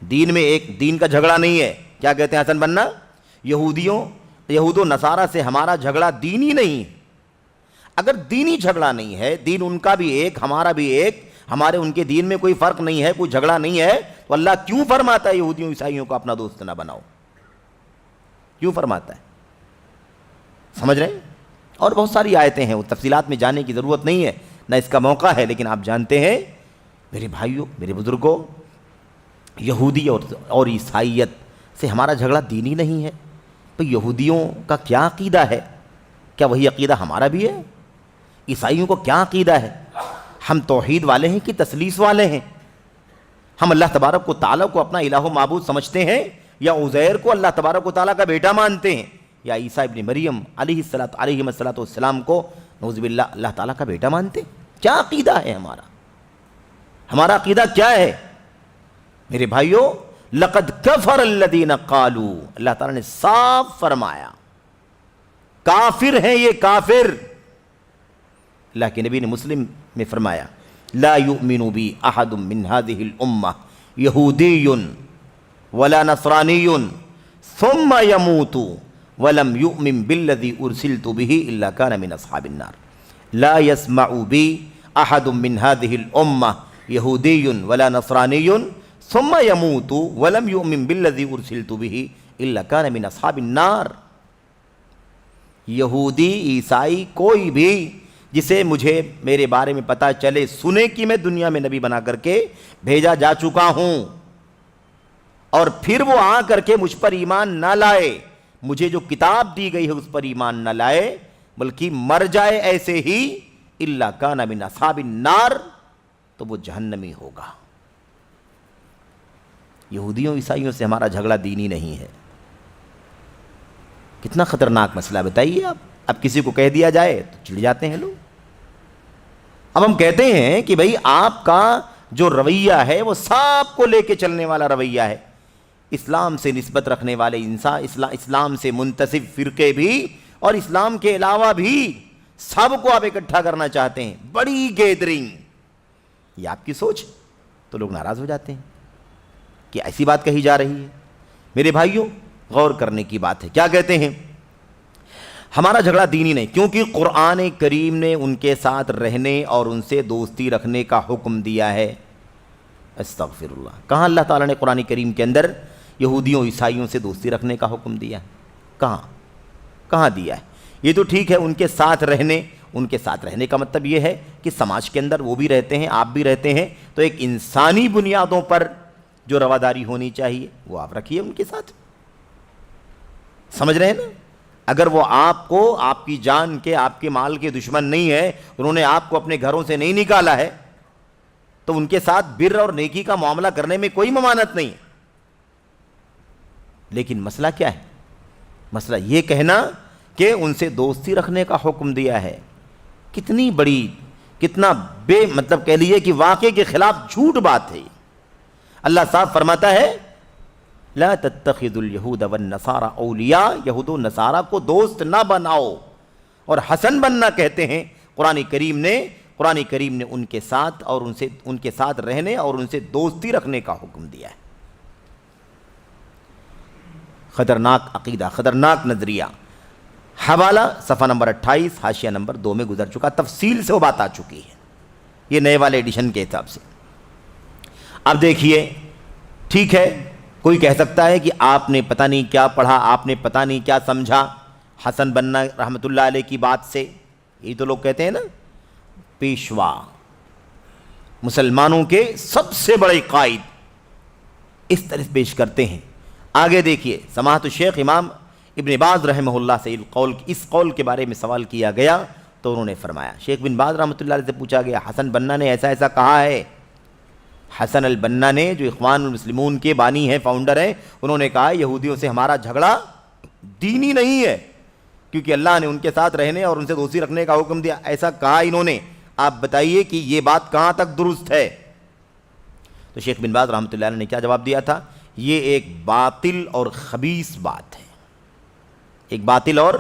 دین میں ایک دین کا جھگڑا نہیں ہے، کیا کہتے ہیں حسن بننا؟ یہود و نصارہ سے ہمارا جھگڑا دینی نہیں ہے۔ اگر دینی جھگڑا نہیں ہے، دین ان کا بھی ایک ہمارا بھی ایک، ہمارے ان کے دین میں کوئی فرق نہیں ہے، کوئی جھگڑا نہیں ہے، تو اللہ کیوں فرماتا ہے یہودیوں عیسائیوں کو اپنا دوست نہ بناؤ؟ کیوں فرماتا ہے؟ سمجھ رہے ہیں؟ اور بہت ساری آیتیں ہیں، وہ تفصیلات میں جانے کی ضرورت نہیں ہے، نہ اس کا موقع ہے، لیکن آپ جانتے ہیں میرے بھائیوں، میرے بزرگوں، یہودی اور عیسائیت سے ہمارا جھگڑا دینی نہیں ہے۔ تو یہودیوں کا کیا عقیدہ ہے؟ کیا وہی عقیدہ ہمارا بھی ہے؟ عیسائیوں کو کیا عقیدہ ہے؟ ہم توحید والے ہیں کہ تثلیث والے ہیں؟ ہم اللہ تبارک و تعالیٰ کو اپنا الہ و معبود سمجھتے ہیں، یا عزیر کو اللہ تبارک و تعالیٰ کا بیٹا مانتے ہیں، یا عیسیٰ ابن مریم علیہ السلام کو نعوذ باللہ اللہ تعالیٰ کا بیٹا مانتے ہیں؟ کیا عقیدہ ہے ہمارا؟ ہمارا عقیدہ کیا ہے؟ میرے بھائیوں، لقد کفر الذین قالوا، اللہ تعالیٰ نے صاف فرمایا کافر ہیں یہ، کافر۔ اللہ کے نبی نے مسلم میں فرمایا لا یؤمن بی احد من هذه الامہ یہودی ولا نصرانی ثم يموت ولم يؤمن بالذی ارسلت به الا كان من اصحاب النار۔ لا يسمع بی احد من هذه الامہ یہودی ولا نصرانی ثم يموت ولم يؤمن بالذی ارسلت به الا كان من اصحاب النار۔ یہودی عیسائی کوئی بھی جسے مجھے میرے بارے میں پتہ چلے، سنے کہ میں دنیا میں نبی بنا کر کے بھیجا جا چکا ہوں، اور پھر وہ آ کر کے مجھ پر ایمان نہ لائے، مجھے جو کتاب دی گئی ہے اس پر ایمان نہ لائے، بلکہ مر جائے ایسے ہی، الا کان من اصحاب النار، تو وہ جہنمی ہوگا۔ یہودیوں عیسائیوں سے ہمارا جھگڑا دینی نہیں ہے۔ کتنا خطرناک مسئلہ بتائیے آپ۔ اب کسی کو کہہ دیا جائے تو چڑ جاتے ہیں لوگ۔ اب ہم کہتے ہیں کہ بھئی آپ کا جو رویہ ہے وہ سب کو لے کے چلنے والا رویہ ہے، اسلام سے نسبت رکھنے والے انسان، اسلام سے منتسب فرقے بھی اور اسلام کے علاوہ بھی سب کو آپ اکٹھا کرنا چاہتے ہیں، بڑی گیدرنگ، یہ آپ کی سوچ، تو لوگ ناراض ہو جاتے ہیں کہ ایسی بات کہی جا رہی ہے۔ میرے بھائیوں، غور کرنے کی بات ہے۔ کیا کہتے ہیں؟ ہمارا جھگڑا دینی نہیں، کیونکہ قرآن کریم نے ان کے ساتھ رہنے اور ان سے دوستی رکھنے کا حکم دیا ہے۔ استغفر اللہ، کہاں اللہ تعالیٰ نے قرآن کریم کے اندر یہودیوں عیسائیوں سے دوستی رکھنے کا حکم دیا ہے؟ کہاں دیا ہے؟ یہ تو ٹھیک ہے ان کے ساتھ رہنے، ان کے ساتھ رہنے کا مطلب یہ ہے کہ سماج کے اندر وہ بھی رہتے ہیں، آپ بھی رہتے ہیں، تو ایک انسانی بنیادوں پر جو رواداری ہونی چاہیے وہ آپ رکھیے ان کے ساتھ۔ سمجھ رہے ہیں نا؟ اگر وہ آپ کو، آپ کی جان کے، آپ کے مال کے دشمن نہیں ہے، انہوں نے آپ کو اپنے گھروں سے نہیں نکالا ہے، تو ان کے ساتھ بر اور نیکی کا معاملہ کرنے میں کوئی ممانعت نہیں ہے۔ لیکن مسئلہ کیا ہے؟ مسئلہ یہ کہنا کہ ان سے دوستی رکھنے کا حکم دیا ہے، کتنی بڑی، کتنا بے مطلب کہہ لیجیے کہ واقعے کے خلاف جھوٹ بات ہے۔ اللہ صاحب فرماتا ہے لا تتخذوا اليہود والنصارى اولیاء، یہود و نصارہ کو دوست نہ بناؤ، اور حسن بننا کہتے ہیں قرآن کریم نے ان کے ساتھ اور ان کے ساتھ رہنے اور ان سے دوستی رکھنے کا حکم دیا ہے۔ خطرناک عقیدہ، خطرناک نظریہ۔ حوالہ صفحہ نمبر 28، حاشیہ نمبر 2 میں گزر چکا، تفصیل سے وہ بات آ چکی ہے، یہ نئے والے ایڈیشن کے حساب سے۔ اب دیکھیے، ٹھیک ہے، کوئی کہہ سکتا ہے کہ آپ نے پتہ نہیں کیا پڑھا، آپ نے پتہ نہیں کیا سمجھا حسن بننا رحمۃ اللہ علیہ کی بات سے۔ یہی تو لوگ کہتے ہیں نا، پیشوا، مسلمانوں کے سب سے بڑے قائد، اس طرح پیش کرتے ہیں۔ آگے دیکھیے، سماحت الشیخ امام ابن باز رحمہ اللہ سے اس قول کے بارے میں سوال کیا گیا تو انہوں نے فرمایا، شیخ بن باز رحمۃ اللہ علیہ سے پوچھا گیا حسن بننا نے ایسا ایسا کہا ہے۔ حسن البنا نے، جو اخوان المسلمون کے بانی ہیں، فاؤنڈر ہیں، انہوں نے کہا یہودیوں سے ہمارا جھگڑا دینی نہیں ہے، کیونکہ اللہ نے ان کے ساتھ رہنے اور ان سے دوستی رکھنے کا حکم دیا، ایسا کہا انہوں نے۔ آپ بتائیے کہ یہ بات کہاں تک درست ہے؟ تو شیخ بن باز رحمۃ اللہ علیہ نے کیا جواب دیا تھا؟ یہ ایک باطل اور خبیث بات ہے، ایک باطل اور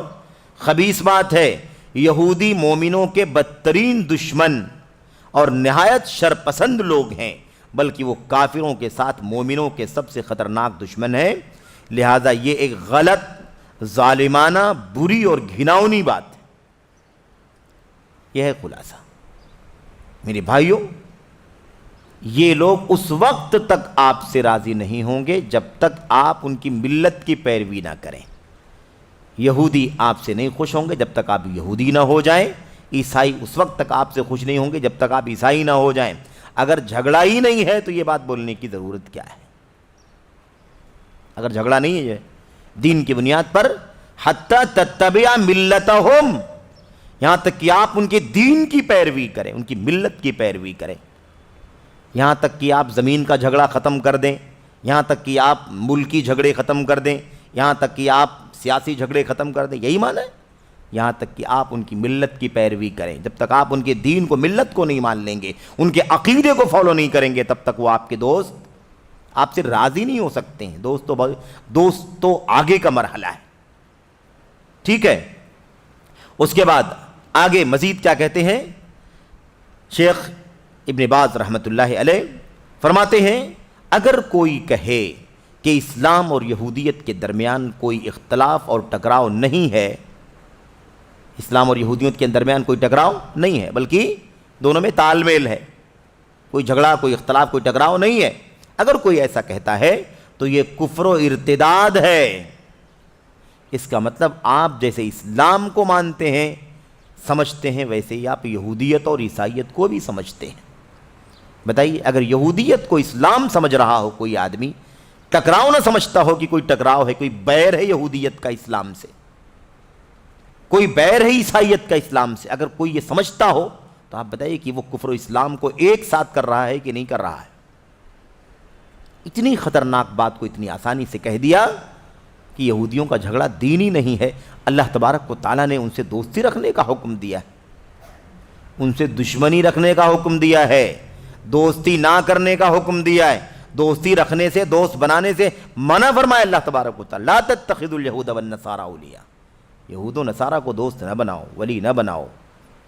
خبیث بات ہے۔ یہودی مومنوں کے بدترین دشمن اور نہایت شرپسند لوگ ہیں، بلکہ وہ کافروں کے ساتھ مومنوں کے سب سے خطرناک دشمن ہیں، لہذا یہ ایک غلط، ظالمانہ، بری اور گھناؤنی بات ہے۔ یہ ہے خلاصہ۔ میرے بھائیوں، یہ لوگ اس وقت تک آپ سے راضی نہیں ہوں گے جب تک آپ ان کی ملت کی پیروی نہ کریں۔ یہودی آپ سے نہیں خوش ہوں گے جب تک آپ یہودی نہ ہو جائیں، عیسائی اس وقت تک آپ سے خوش نہیں ہوں گے جب تک آپ عیسائی نہ ہو جائیں۔ اگر جھگڑا ہی نہیں ہے تو یہ بات بولنے کی ضرورت کیا ہے؟ اگر جھگڑا نہیں ہے دین کی بنیاد پر، حتی تتبع ملتہم، یہاں تک کہ آپ ان کے دین کی پیروی کریں، ان کی ملت کی پیروی کریں، یہاں تک کہ آپ زمین کا جھگڑا ختم کر دیں، یہاں تک کہ آپ ملکی جھگڑے ختم کر دیں، یہاں تک کہ آپ سیاسی جھگڑے ختم کر دیں، یہی معنی ہے؟ یہاں تک کہ آپ ان کی ملت کی پیروی کریں۔ جب تک آپ ان کے دین کو، ملت کو نہیں مان لیں گے، ان کے عقیدے کو فالو نہیں کریں گے، تب تک وہ آپ کے دوست آپ سے راضی نہیں ہو سکتے ہیں۔ دوست تو آگے کا مرحلہ ہے، ٹھیک ہے؟ اس کے بعد آگے مزید کیا کہتے ہیں شیخ ابن باز رحمۃ اللہ علیہ؟ فرماتے ہیں اگر کوئی کہے کہ اسلام اور یہودیت کے درمیان کوئی اختلاف اور ٹکراؤ نہیں ہے، اسلام اور یہودیت کے درمیان کوئی ٹکراؤ نہیں ہے بلکہ دونوں میں تال میل ہے، کوئی جھگڑا، کوئی اختلاف، کوئی ٹکراؤ نہیں ہے، اگر کوئی ایسا کہتا ہے تو یہ کفر و ارتداد ہے۔ اس کا مطلب آپ جیسے اسلام کو مانتے ہیں، سمجھتے ہیں، ویسے ہی آپ یہودیت اور عیسائیت کو بھی سمجھتے ہیں۔ بتائیے، اگر یہودیت کو اسلام سمجھ رہا ہو کوئی آدمی، ٹکراؤ نہ سمجھتا ہو کہ کوئی ٹکراؤ ہے، کوئی بیر ہے یہودیت کا اسلام سے، کوئی بیر ہے عیسائیت کا اسلام سے، اگر کوئی یہ سمجھتا ہو تو آپ بتائیے کہ وہ کفر و اسلام کو ایک ساتھ کر رہا ہے کہ نہیں کر رہا ہے؟ اتنی خطرناک بات کو اتنی آسانی سے کہہ دیا کہ یہودیوں کا جھگڑا دینی نہیں ہے۔ اللہ تبارک و تعالیٰ نے ان سے دوستی رکھنے کا حکم دیا ہے، ان سے دشمنی رکھنے کا حکم دیا ہے، دوستی نہ کرنے کا حکم دیا ہے، دوستی رکھنے سے، دوست بنانے سے منع فرمایا اللہ تبارک و تعالیٰ، لا تتخذوا اليہود والنصارى اولیاء، یہود و نصارہ کو دوست نہ بناؤ، ولی نہ بناؤ۔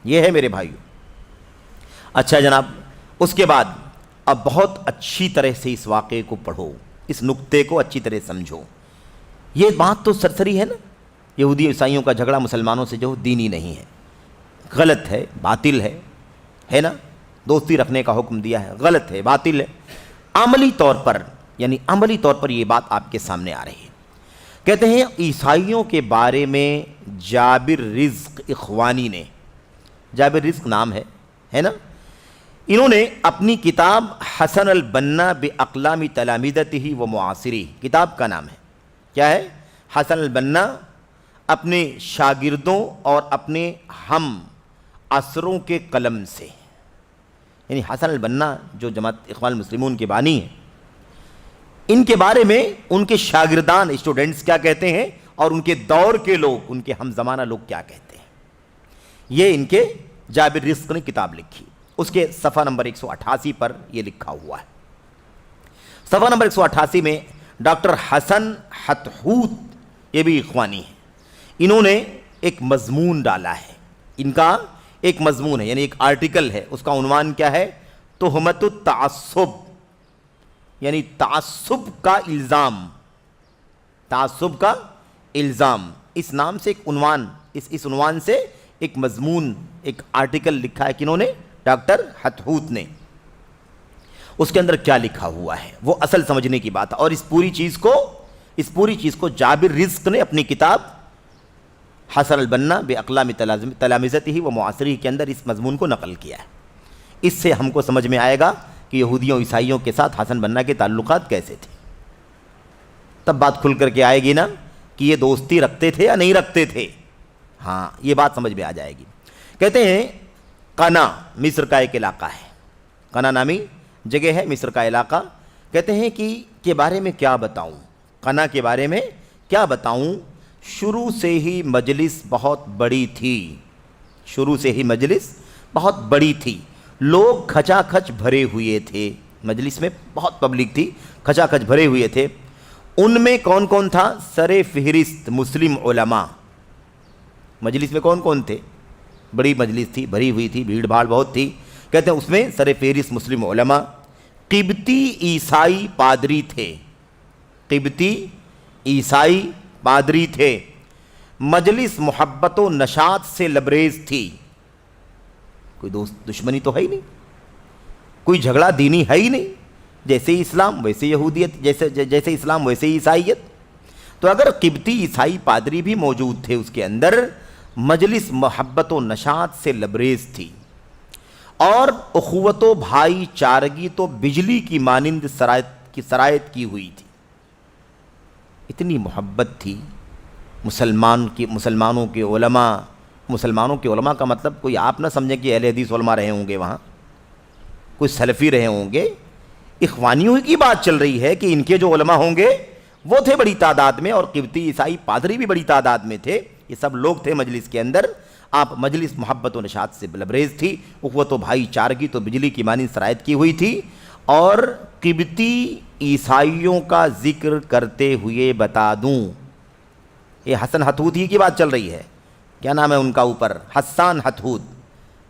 یہ ہے میرے بھائیو۔ اچھا جناب، اس کے بعد اب بہت اچھی طرح سے اس واقعے کو پڑھو، اس نقطے کو اچھی طرح سمجھو۔ یہ بات تو سرسری ہے نا، یہودی عیسائیوں کا جھگڑا مسلمانوں سے جو دینی نہیں ہے، غلط ہے، باطل ہے نا، دوستی رکھنے کا حکم دیا ہے، غلط ہے، باطل ہے۔ عملی طور پر، یعنی عملی طور پر یہ بات آپ کے سامنے آ رہی ہے۔ کہتے ہیں عیسائیوں کے بارے میں جابر رزق اخوانی نے، جابر رزق نام ہے نا، انہوں نے اپنی کتاب حسن البنا باقلام تلامذتہ و معاصری، کتاب کا نام ہے، کیا ہے؟ حسن البنا، اپنے شاگردوں اور اپنے ہم عصروں کے قلم سے، یعنی حسن البنا جو جماعت اخوان المسلمون کے بانی ہیں، ان کے بارے میں ان کے شاگردان، اسٹوڈنٹس کیا کہتے ہیں، اور ان کے دور کے لوگ، ان کے ہم زمانہ لوگ کیا کہتے ہیں، یہ ان کے جابر رزق نے کتاب لکھی۔ اس کے صفحہ نمبر 188 پر یہ لکھا ہوا ہے۔ صفحہ نمبر 188 میں ڈاکٹر حسن حتحوت، یہ بھی اخوانی ہیں، انہوں نے ایک مضمون ڈالا ہے، ان کا ایک مضمون ہے، یعنی ایک آرٹیکل ہے، اس کا عنوان کیا ہے؟ تہمت التعصب، یعنی تعصب کا الزام، تعصب کا الزام، اس نام سے ایک عنوان، اس عنوان سے ایک مضمون، ایک آرٹیکل لکھا ہے، کنہوں نے؟ ڈاکٹر حتحوت نے۔ اس کے اندر کیا لکھا ہوا ہے وہ اصل سمجھنے کی بات ہے، اور اس پوری چیز کو جابر رزق نے اپنی کتاب حسن البنا باقلام تلامذتہ و معاصری کے اندر اس مضمون کو نقل کیا ہے۔ اس سے ہم کو سمجھ میں آئے گا کہ یہودیوں عیسائیوں کے ساتھ حسن بنا کے تعلقات کیسے تھے، تب بات کھل کر کے آئے گی نا کہ یہ دوستی رکھتے تھے یا نہیں رکھتے تھے، ہاں یہ بات سمجھ میں آ جائے گی۔ کہتے ہیں قنا مصر کا ایک علاقہ ہے، قنا نامی جگہ ہے، مصر کا علاقہ۔ کہتے ہیں کہ کے بارے میں کیا بتاؤں، قنا کے بارے میں کیا بتاؤں، شروع سے ہی مجلس بہت بڑی تھی، شروع سے ہی مجلس بہت بڑی تھی، لوگ کھچا کھچ بھرے ہوئے تھے، مجلس میں بہت پبلک تھی، کھچا کھچ بھرے ہوئے تھے. ان میں کون کون تھا؟ سر فہرست مسلم علماء. مجلس میں کون کون تھے؟ بڑی مجلس تھی، بھری ہوئی تھی، بھیڑ بھاڑ بہت تھی. کہتے ہیں اس میں سر فہرست مسلم علماء، قبطی عیسائی پادری تھے. قبطی عیسائی پادری تھے. مجلس محبت و نشاط سے لبریز تھی. کوئی دشمنی تو ہے ہی نہیں، کوئی جھگڑا دینی ہے ہی نہیں. جیسے اسلام ویسے یہودیت، جیسے اسلام ویسے عیسائیت. تو اگر قبطی عیسائی پادری بھی موجود تھے اس کے اندر، مجلس محبت و نشاط سے لبریز تھی. اور اخوت و بھائی چارگی تو بجلی کی مانند سرایت کی ہوئی تھی. اتنی محبت تھی مسلمانوں کے علماء. مسلمانوں کے علماء کا مطلب کوئی آپ نہ سمجھیں کہ اہل حدیث علماء رہے ہوں گے وہاں، کوئی سلفی رہے ہوں گے. اخوانیوں کی بات چل رہی ہے کہ ان کے جو علماء ہوں گے وہ تھے بڑی تعداد میں، اور قبطی عیسائی پادری بھی بڑی تعداد میں تھے. یہ سب لوگ تھے مجلس کے اندر. آپ مجلس محبت و نشاط سے لبریز تھی. اخوت و بھائی چارگی تو بجلی کی مانند سرایت کی ہوئی تھی. اور قبطی عیسائیوں کا ذکر کرتے ہوئے بتا دوں، یہ حسن حتحوت ہی کی بات چل رہی ہے. کیا نام ہے ان کا اوپر؟ حسان حتحوت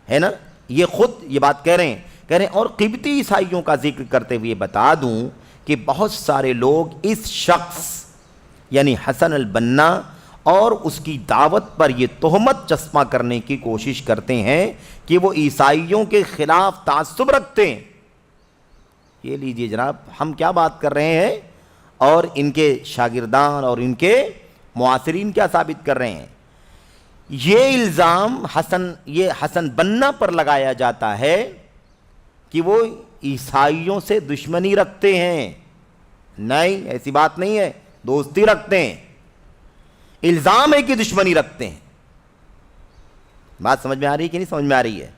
ہے نا. یہ خود یہ بات کہہ رہے ہیں اور قبطی عیسائیوں کا ذکر کرتے ہوئے بتا دوں کہ بہت سارے لوگ اس شخص یعنی حسن البنا اور اس کی دعوت پر یہ تہمت چسپاں کرنے کی کوشش کرتے ہیں کہ وہ عیسائیوں کے خلاف تعصب رکھتے ہیں. یہ لیجئے جناب، ہم کیا بات کر رہے ہیں اور ان کے شاگردان اور ان کے معاصرین کیا ثابت کر رہے ہیں. یہ الزام حسن بنا پر لگایا جاتا ہے کہ وہ عیسائیوں سے دشمنی رکھتے ہیں. نہیں، ایسی بات نہیں ہے، دوستی رکھتے ہیں. الزام ہے کہ دشمنی رکھتے ہیں. بات سمجھ میں آ رہی ہے کہ نہیں سمجھ میں آ رہی ہے؟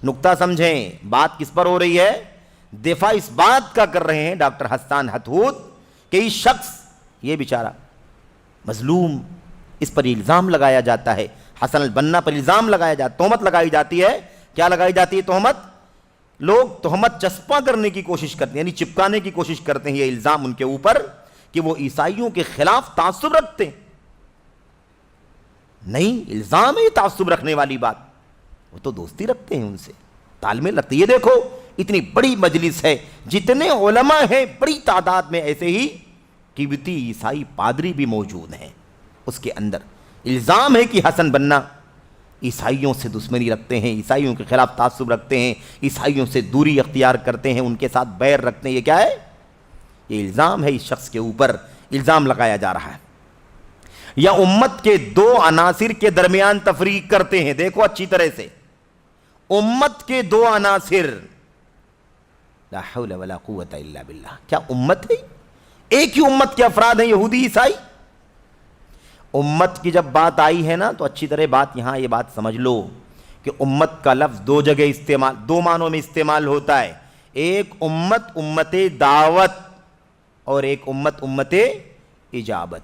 نقطہ سمجھیں. بات کس پر ہو رہی ہے؟ دفاع اس بات کا کر رہے ہیں ڈاکٹر حسان حتحوت کہ اس شخص، یہ بیچارہ مظلوم، اس پر الزام لگایا جاتا ہے. حسن البنا پر الزام لگایا جاتا، تہمت لگائی جاتی ہے. کیا لگائی جاتی ہے؟ تہمت. لوگ تہمت چسپاں کرنے کی کوشش کرتے ہیں، یعنی چپکانے کی کوشش کرتے ہیں یہ الزام ان کے اوپر کہ وہ عیسائیوں کے خلاف تعصب رکھتے ہیں. نہیں، الزام ہے یہ تعصب رکھنے والی بات. وہ تو دوستی رکھتے ہیں، ان سے تال میل رکھتے ہیں. یہ دیکھو اتنی بڑی مجلس ہے، جتنے علماء ہیں بڑی تعداد میں ایسے ہی قبطی عیسائی پادری بھی موجود ہیں. اس کے اندر الزام ہے کہ حسن بنا عیسائیوں سے دشمنی رکھتے ہیں، عیسائیوں کے خلاف تعصب رکھتے ہیں، عیسائیوں سے دوری اختیار کرتے ہیں، ان کے ساتھ بیر رکھتے ہیں. یہ کیا ہے؟ یہ الزام ہے اس شخص کے اوپر، الزام لگایا جا رہا ہے. یا امت کے دو عناصر کے درمیان تفریق کرتے ہیں. دیکھو اچھی طرح سے، امت کے دو عناصر، لا حول ولا قوت الا باللہ. کیا امت ہے؟ ایک ہی امت کے افراد ہیں، یہودی عیسائی. امت کی جب بات آئی ہے نا تو اچھی طرح بات یہاں یہ بات سمجھ لو کہ امت کا لفظ دو جگہ استعمال، دو معنوں میں استعمال ہوتا ہے. ایک امت امت دعوت اور ایک امت اجابت.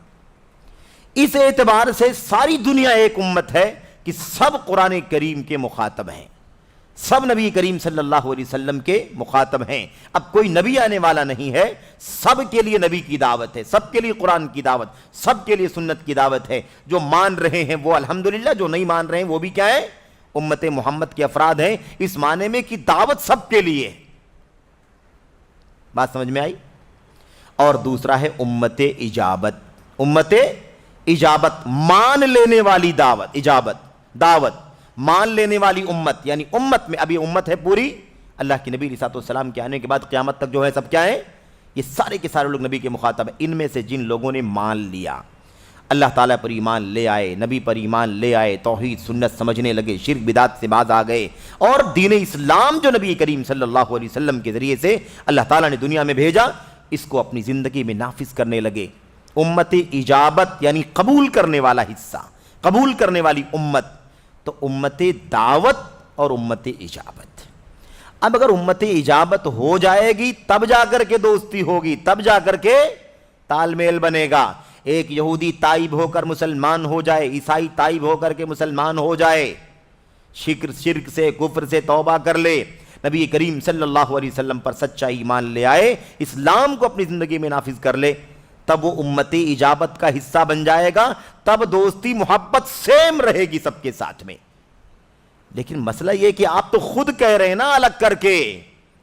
اس اعتبار سے ساری دنیا ایک امت ہے کہ سب قرآن کریم کے مخاطب ہیں، سب نبی کریم صلی اللہ علیہ وسلم کے مخاطب ہیں. اب کوئی نبی آنے والا نہیں ہے، سب کے لیے نبی کی دعوت ہے، سب کے لیے قرآن کی دعوت، سب کے لیے سنت کی دعوت ہے. جو مان رہے ہیں وہ الحمدللہ، جو نہیں مان رہے ہیں وہ بھی کیا ہے؟ امت محمد کے افراد ہیں، اس معنی میں کہ دعوت سب کے لیے. بات سمجھ میں آئی؟ اور دوسرا ہے امت اجابت. امت اجابت مان لینے والی دعوت، اجابت دعوت مان لینے والی امت. یعنی امت میں ابھی امت ہے پوری، اللہ کے نبی علیہ السلام کے آنے کے بعد قیامت تک جو ہے سب کیا ہے؟ یہ سارے کے سارے لوگ نبی کے مخاطب ہیں. ان میں سے جن لوگوں نے مان لیا، اللہ تعالیٰ پر ایمان لے آئے، نبی پر ایمان لے آئے، توحید سنت سمجھنے لگے، شرک بدعت سے باز آ گئے، اور دین اسلام جو نبی کریم صلی اللہ علیہ وسلم کے ذریعے سے اللہ تعالیٰ نے دنیا میں بھیجا، اس کو اپنی زندگی میں نافذ کرنے لگے. امت اجابت یعنی قبول کرنے والا حصہ، قبول کرنے والی امت. تو امت دعوت اور امت اجابت. اب اگر امت اجابت ہو جائے گی تب جا کر کے دوستی ہوگی، تب جا کر کے تال میل بنے گا. ایک یہودی تائب ہو کر مسلمان ہو جائے، عیسائی تائب ہو کر کے مسلمان ہو جائے، شرک سے کفر سے توبہ کر لے، نبی کریم صلی اللہ علیہ وسلم پر سچا ایمان لے آئے، اسلام کو اپنی زندگی میں نافذ کر لے، تب وہ امت اجابت کا حصہ بن جائے گا، تب دوستی محبت سیم رہے گی سب کے ساتھ میں۔ لیکن مسئلہ یہ کہ آپ تو خود کہہ رہے ہیں نا الگ کر کے،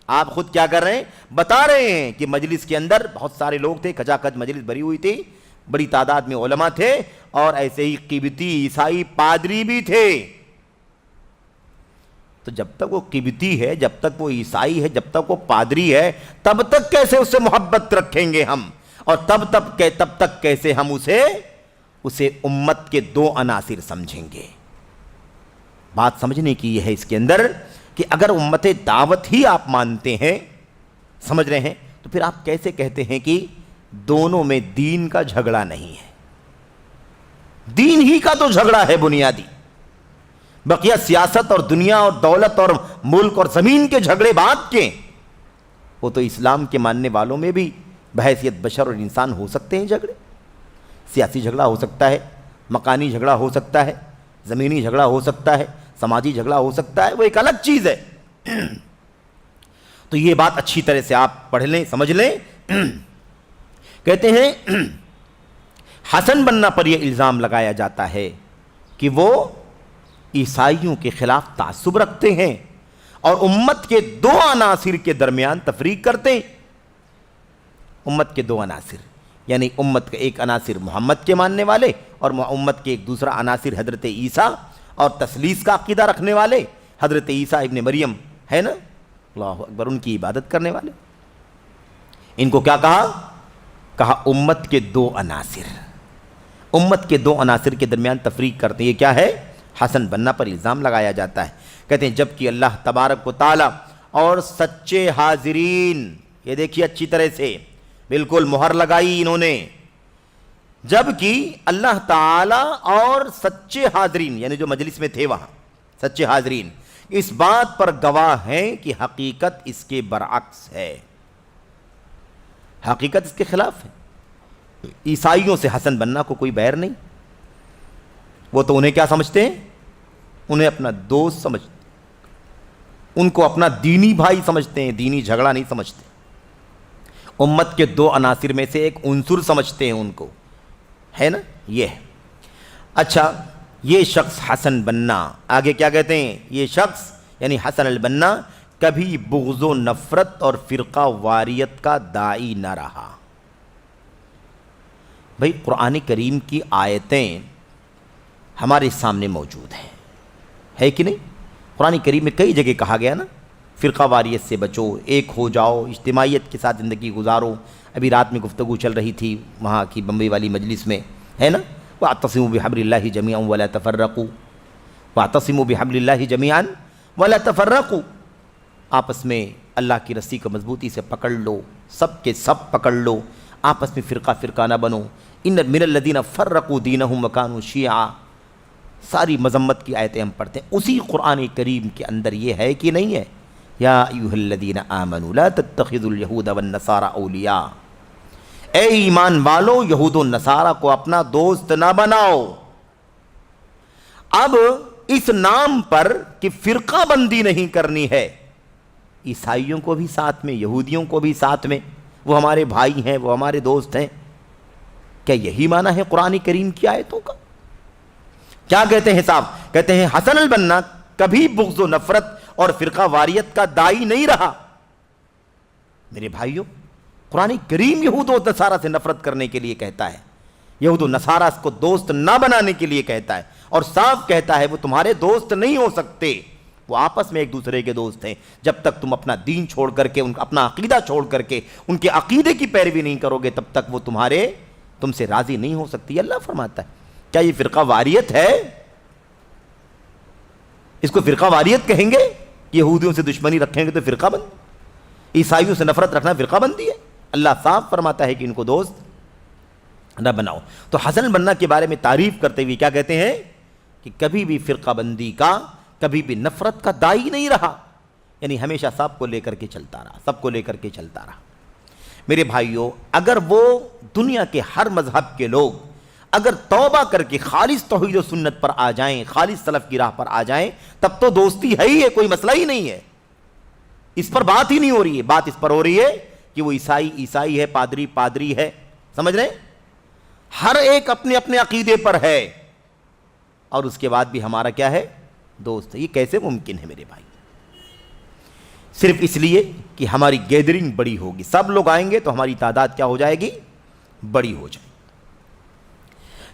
آپ خود کیا کر رہے ہیں، بتا رہے ہیں کہ مجلس کے اندر بہت سارے لوگ تھے، کھچا کھچ مجلس بھری ہوئی تھی، بڑی تعداد میں علماء تھے، اور ایسے ہی قبطی عیسائی پادری بھی تھے۔ تو جب تک وہ قبطی ہے، جب تک وہ عیسائی ہے، جب تک وہ پادری ہے، تب تک کیسے اس سے محبت رکھیں گے ہم، اور تب تک کیسے ہم اسے امت کے دو عناصر سمجھیں گے۔ بات سمجھنے کی یہ ہے اس کے اندر کہ اگر امت دعوت ہی آپ مانتے ہیں، سمجھ رہے ہیں، تو پھر آپ کیسے کہتے ہیں کہ دونوں میں دین کا جھگڑا نہیں ہے؟ دین ہی کا تو جھگڑا ہے بنیادی، بقیہ سیاست اور دنیا اور دولت اور ملک اور زمین کے جھگڑے بات کے، وہ تو اسلام کے ماننے والوں میں بھی بحیثیت بشر اور انسان ہو سکتے ہیں جھگڑے۔ سیاسی جھگڑا ہو سکتا ہے، مکانی جھگڑا ہو سکتا ہے، زمینی جھگڑا ہو سکتا ہے، سماجی جھگڑا ہو سکتا ہے، وہ ایک الگ چیز ہے۔ تو یہ بات اچھی طرح سے آپ پڑھ لیں، سمجھ لیں۔ کہتے ہیں حسن بننا پر یہ الزام لگایا جاتا ہے کہ وہ عیسائیوں کے خلاف تعصب رکھتے ہیں اور امت کے دو عناصر کے درمیان تفریق کرتے ہیں۔ امت کے دو عناصر، یعنی امت کا ایک عناصر محمد کے ماننے والے، اور امت کے ایک دوسرا عناصر حضرت عیسیٰ اور تثلیث کا عقیدہ رکھنے والے، حضرت عیسیٰ ابن مریم ہے نا، اللہ اکبر، ان کی عبادت کرنے والے۔ ان کو کیا کہا امت کے دو عناصر، امت کے دو عناصر کے درمیان تفریق کرتے ہیں۔ یہ کیا ہے؟ حسن بننا پر الزام لگایا جاتا ہے۔ کہتے ہیں جبکہ اللہ تبارک و تعالی اور سچے حاضرین، یہ دیکھیے اچھی طرح سے بالکل مہر لگائی انہوں نے، جبکہ اللہ تعالی اور سچے حاضرین، یعنی جو مجلس میں تھے وہاں سچے حاضرین، اس بات پر گواہ ہیں کہ حقیقت اس کے برعکس ہے، حقیقت اس کے خلاف ہے۔ عیسائیوں سے حسن بننا کو کوئی بیر نہیں، وہ تو انہیں کیا سمجھتے ہیں؟ انہیں اپنا دوست سمجھتے، ان کو اپنا دینی بھائی سمجھتے ہیں، دینی جھگڑا نہیں سمجھتے، امت کے دو عناصر میں سے ایک عنصر سمجھتے ہیں ان کو، ہے نا، یہ ہے۔ اچھا، یہ شخص حسن بننا، آگے کیا کہتے ہیں؟ یہ شخص یعنی حسن البنا کبھی بغض و نفرت اور فرقہ واریت کا داعی نہ رہا۔ بھئی قرآن کریم کی آیتیں ہمارے سامنے موجود ہیں، ہے کہ نہیں؟ قرآن کریم میں کئی جگہ کہا گیا نا، فرقہ واریت سے بچو، ایک ہو جاؤ، اجتماعیت کے ساتھ زندگی گزارو۔ ابھی رات میں گفتگو چل رہی تھی وہاں کی بمبئی والی مجلس میں، ہے نا، وَاعْتَصِمُوا بِحَبْلِ اللَّهِ جَمِيعًا وَلَا تَفَرَّقُوا، وَاعْتَصِمُوا بِحَبْلِ اللَّهِ جَمِيعًا وَلَا تَفَرَّقُوا، آپس میں اللہ کی رسی کو مضبوطی سے پکڑ لو، سب کے سب پکڑ لو، آپس میں فرقہ فرقہ نہ بنو۔ ان من الذین فرقوا دینہم وکانوا شیعا، ساری مذمت کی آیتیں ہم پڑھتے ہیں۔ اسی قرآن کریم کے اندر یہ ہے کہ نہیں ہے؟ یا ایھا الذین آمنوا لا تتخذوا اليہود والنصارى اولیاء، اے ایمان والو یہود و نصارہ کو اپنا دوست نہ بناؤ۔ اب اس نام پر کہ فرقہ بندی نہیں کرنی ہے، عیسائیوں کو بھی ساتھ میں، یہودیوں کو بھی ساتھ میں، وہ ہمارے بھائی ہیں، وہ ہمارے دوست ہیں، کیا یہی معنی ہے قرآن کریم کی آیتوں کا؟ کیا کہتے ہیں صاحب؟ کہتے ہیں حسن البنا کبھی بغض و نفرت اور فرقہ واریت کا داعی نہیں رہا۔ میرے بھائیوں، قرآن کریم یہود و نصارہ سے نفرت کرنے کے لیے کہتا ہے، یہود و نصارہ کو دوست نہ بنانے کے لیے کہتا ہے، اور صاف کہتا ہے وہ تمہارے دوست نہیں ہو سکتے، وہ آپس میں ایک دوسرے کے دوست ہیں، جب تک تم اپنا دین چھوڑ کر کے، اپنا عقیدہ چھوڑ کر کے ان کے عقیدے کی پیروی نہیں کرو گے، تب تک وہ تم سے راضی نہیں ہو سکتی۔ اللہ فرماتا ہے، کیا یہ فرقہ واریت ہے؟ اس کو فرقہ واریت کہیں گے؟ یہودیوں سے دشمنی رکھیں گے تو فرقہ بند، عیسائیوں سے نفرت رکھنا فرقہ بندی ہے؟ اللہ صاف فرماتا ہے کہ ان کو دوست نہ بناؤ۔ تو حسن بننا کے بارے میں تعریف کرتے ہوئے کیا کہتے ہیں کہ کبھی بھی فرقہ بندی کا، کبھی بھی نفرت کا داعی نہیں رہا، یعنی ہمیشہ سب کو لے کر کے چلتا رہا، سب کو لے کر کے چلتا رہا۔ میرے بھائیوں، اگر وہ دنیا کے ہر مذہب کے لوگ اگر توبہ کر کے خالص توحید و سنت پر آ جائیں، خالص سلف کی راہ پر آ جائیں، تب تو دوستی ہے ہی ہے، کوئی مسئلہ ہی نہیں ہے۔ اس پر بات ہی نہیں ہو رہی ہے. بات اس پر ہو رہی ہے کہ وہ عیسائی ہے، پادری ہے. سمجھ رہے ہیں؟ ہر ایک اپنے اپنے عقیدے پر ہے اور اس کے بعد بھی ہمارا کیا ہے؟ دوست ہے. یہ کیسے ممکن ہے میرے بھائی؟ صرف اس لیے کہ ہماری گیدرنگ بڑی ہوگی، سب لوگ آئیں گے تو ہماری تعداد کیا ہو جائے گی؟ بڑی ہو جائے گی.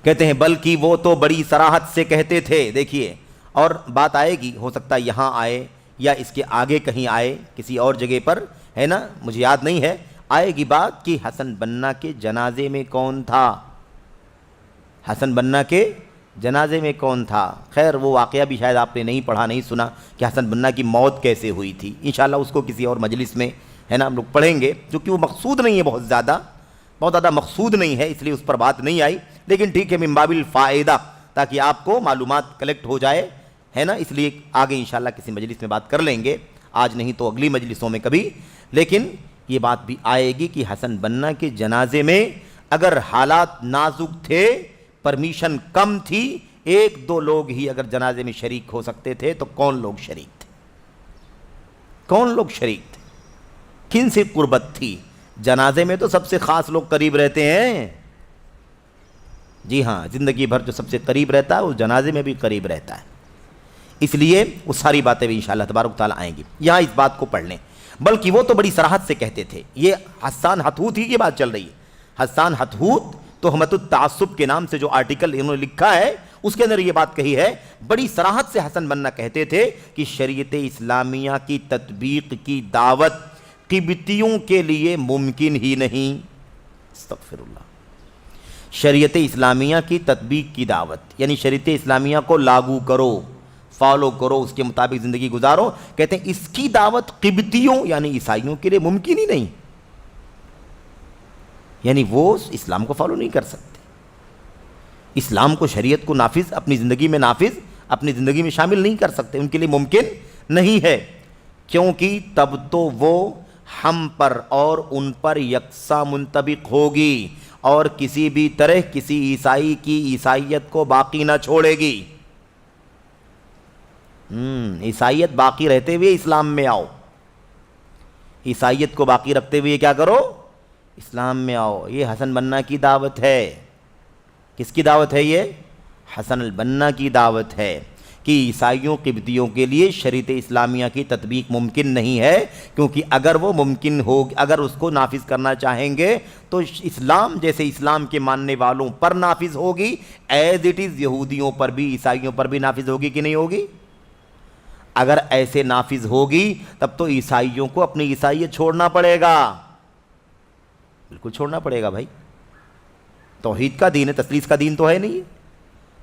کہتے ہیں بلکہ وہ تو بڑی صراحت سے کہتے تھے. دیکھیے اور بات آئے گی، ہو سکتا ہے یہاں آئے یا اس کے آگے کہیں آئے، کسی اور جگہ پر ہے نا، مجھے یاد نہیں ہے، آئے گی بات کہ حسن بنا کے جنازے میں کون تھا. حسن بنا کے جنازے میں کون تھا؟ خیر وہ واقعہ بھی شاید آپ نے نہیں پڑھا، نہیں سنا کہ حسن بنا کی موت کیسے ہوئی تھی. انشاءاللہ اس کو کسی اور مجلس میں ہے نا ہم لوگ پڑھیں گے، کیونکہ وہ مقصود نہیں ہے، بہت زیادہ مقصود نہیں ہے، اس لیے اس پر بات نہیں آئی. لیکن ٹھیک ہے، من باب الفائدہ، تاکہ آپ کو معلومات کلیکٹ ہو جائے ہے نا، اس لیے آگے انشاءاللہ کسی مجلس میں بات کر لیں گے، آج نہیں تو اگلی مجلسوں میں کبھی. لیکن یہ بات بھی آئے گی کہ حسن بنا کے جنازے میں اگر حالات نازک تھے، پرمیشن کم تھی، ایک دو لوگ ہی اگر جنازے میں شریک ہو سکتے تھے تو کون لوگ شریک تھے؟ کون لوگ شریک تھے؟ کن سے قربت تھی؟ جنازے میں تو سب سے خاص لوگ قریب رہتے ہیں. جی ہاں، زندگی بھر جو سب سے قریب رہتا ہے وہ جنازے میں بھی قریب رہتا ہے. اس لیے وہ ساری باتیں بھی انشاءاللہ تبارک تعالیٰ آئیں گی. یہاں اس بات کو پڑھ لیں، بلکہ وہ تو بڑی صراحت سے کہتے تھے. یہ حسان حتحوت ہی کی بات چل رہی ہے. حسان حتحوت تہمت التعصب کے نام سے جو آرٹیکل انہوں نے لکھا ہے، اس کے اندر یہ بات کہی ہے. بڑی صراحت سے حسن بنا کہتے تھے کہ شریعت اسلامیہ کی تطبیق کی دعوت قبطیوں کے لیے ممکن ہی نہیں. استغفر اللہ. شریعت اسلامیہ کی تطبیق کی دعوت یعنی شریعت اسلامیہ کو لاگو کرو، فالو کرو، اس کے مطابق زندگی گزارو. کہتے ہیں اس کی دعوت قبطیوں یعنی عیسائیوں کے لیے ممکن ہی نہیں. یعنی وہ اسلام کو فالو نہیں کر سکتے، اسلام کو، شریعت کو نافذ اپنی زندگی میں اپنی زندگی میں شامل نہیں کر سکتے، ان کے لیے ممکن نہیں ہے. کیونکہ تب تو وہ ہم پر اور ان پر یکساں منطبق ہوگی اور کسی بھی طرح کسی عیسائی کی عیسائیت کو باقی نہ چھوڑے گی. عیسائیت باقی رہتے ہوئے اسلام میں آؤ، عیسائیت کو باقی رکھتے ہوئے کیا کرو؟ اسلام میں آؤ. یہ حسن بنا کی دعوت ہے. کس کی دعوت ہے؟ یہ حسن البنا کی دعوت ہے کہ عیسائیوں قبطیوں کے لیے شریعت اسلامیہ کی تطبیق ممکن نہیں ہے، کیونکہ اگر وہ ممکن ہو، اگر اس کو نافذ کرنا چاہیں گے تو اسلام جیسے اسلام کے ماننے والوں پر نافذ ہوگی، ایز اٹ از یہودیوں پر بھی، عیسائیوں پر بھی نافذ ہوگی کہ نہیں ہوگی؟ اگر ایسے نافذ ہوگی تب تو عیسائیوں کو اپنی عیسائیت چھوڑنا پڑے گا. بالکل چھوڑنا پڑے گا بھائی. توحید کا دین ہے، تثلیث کا دین تو ہے نہیں.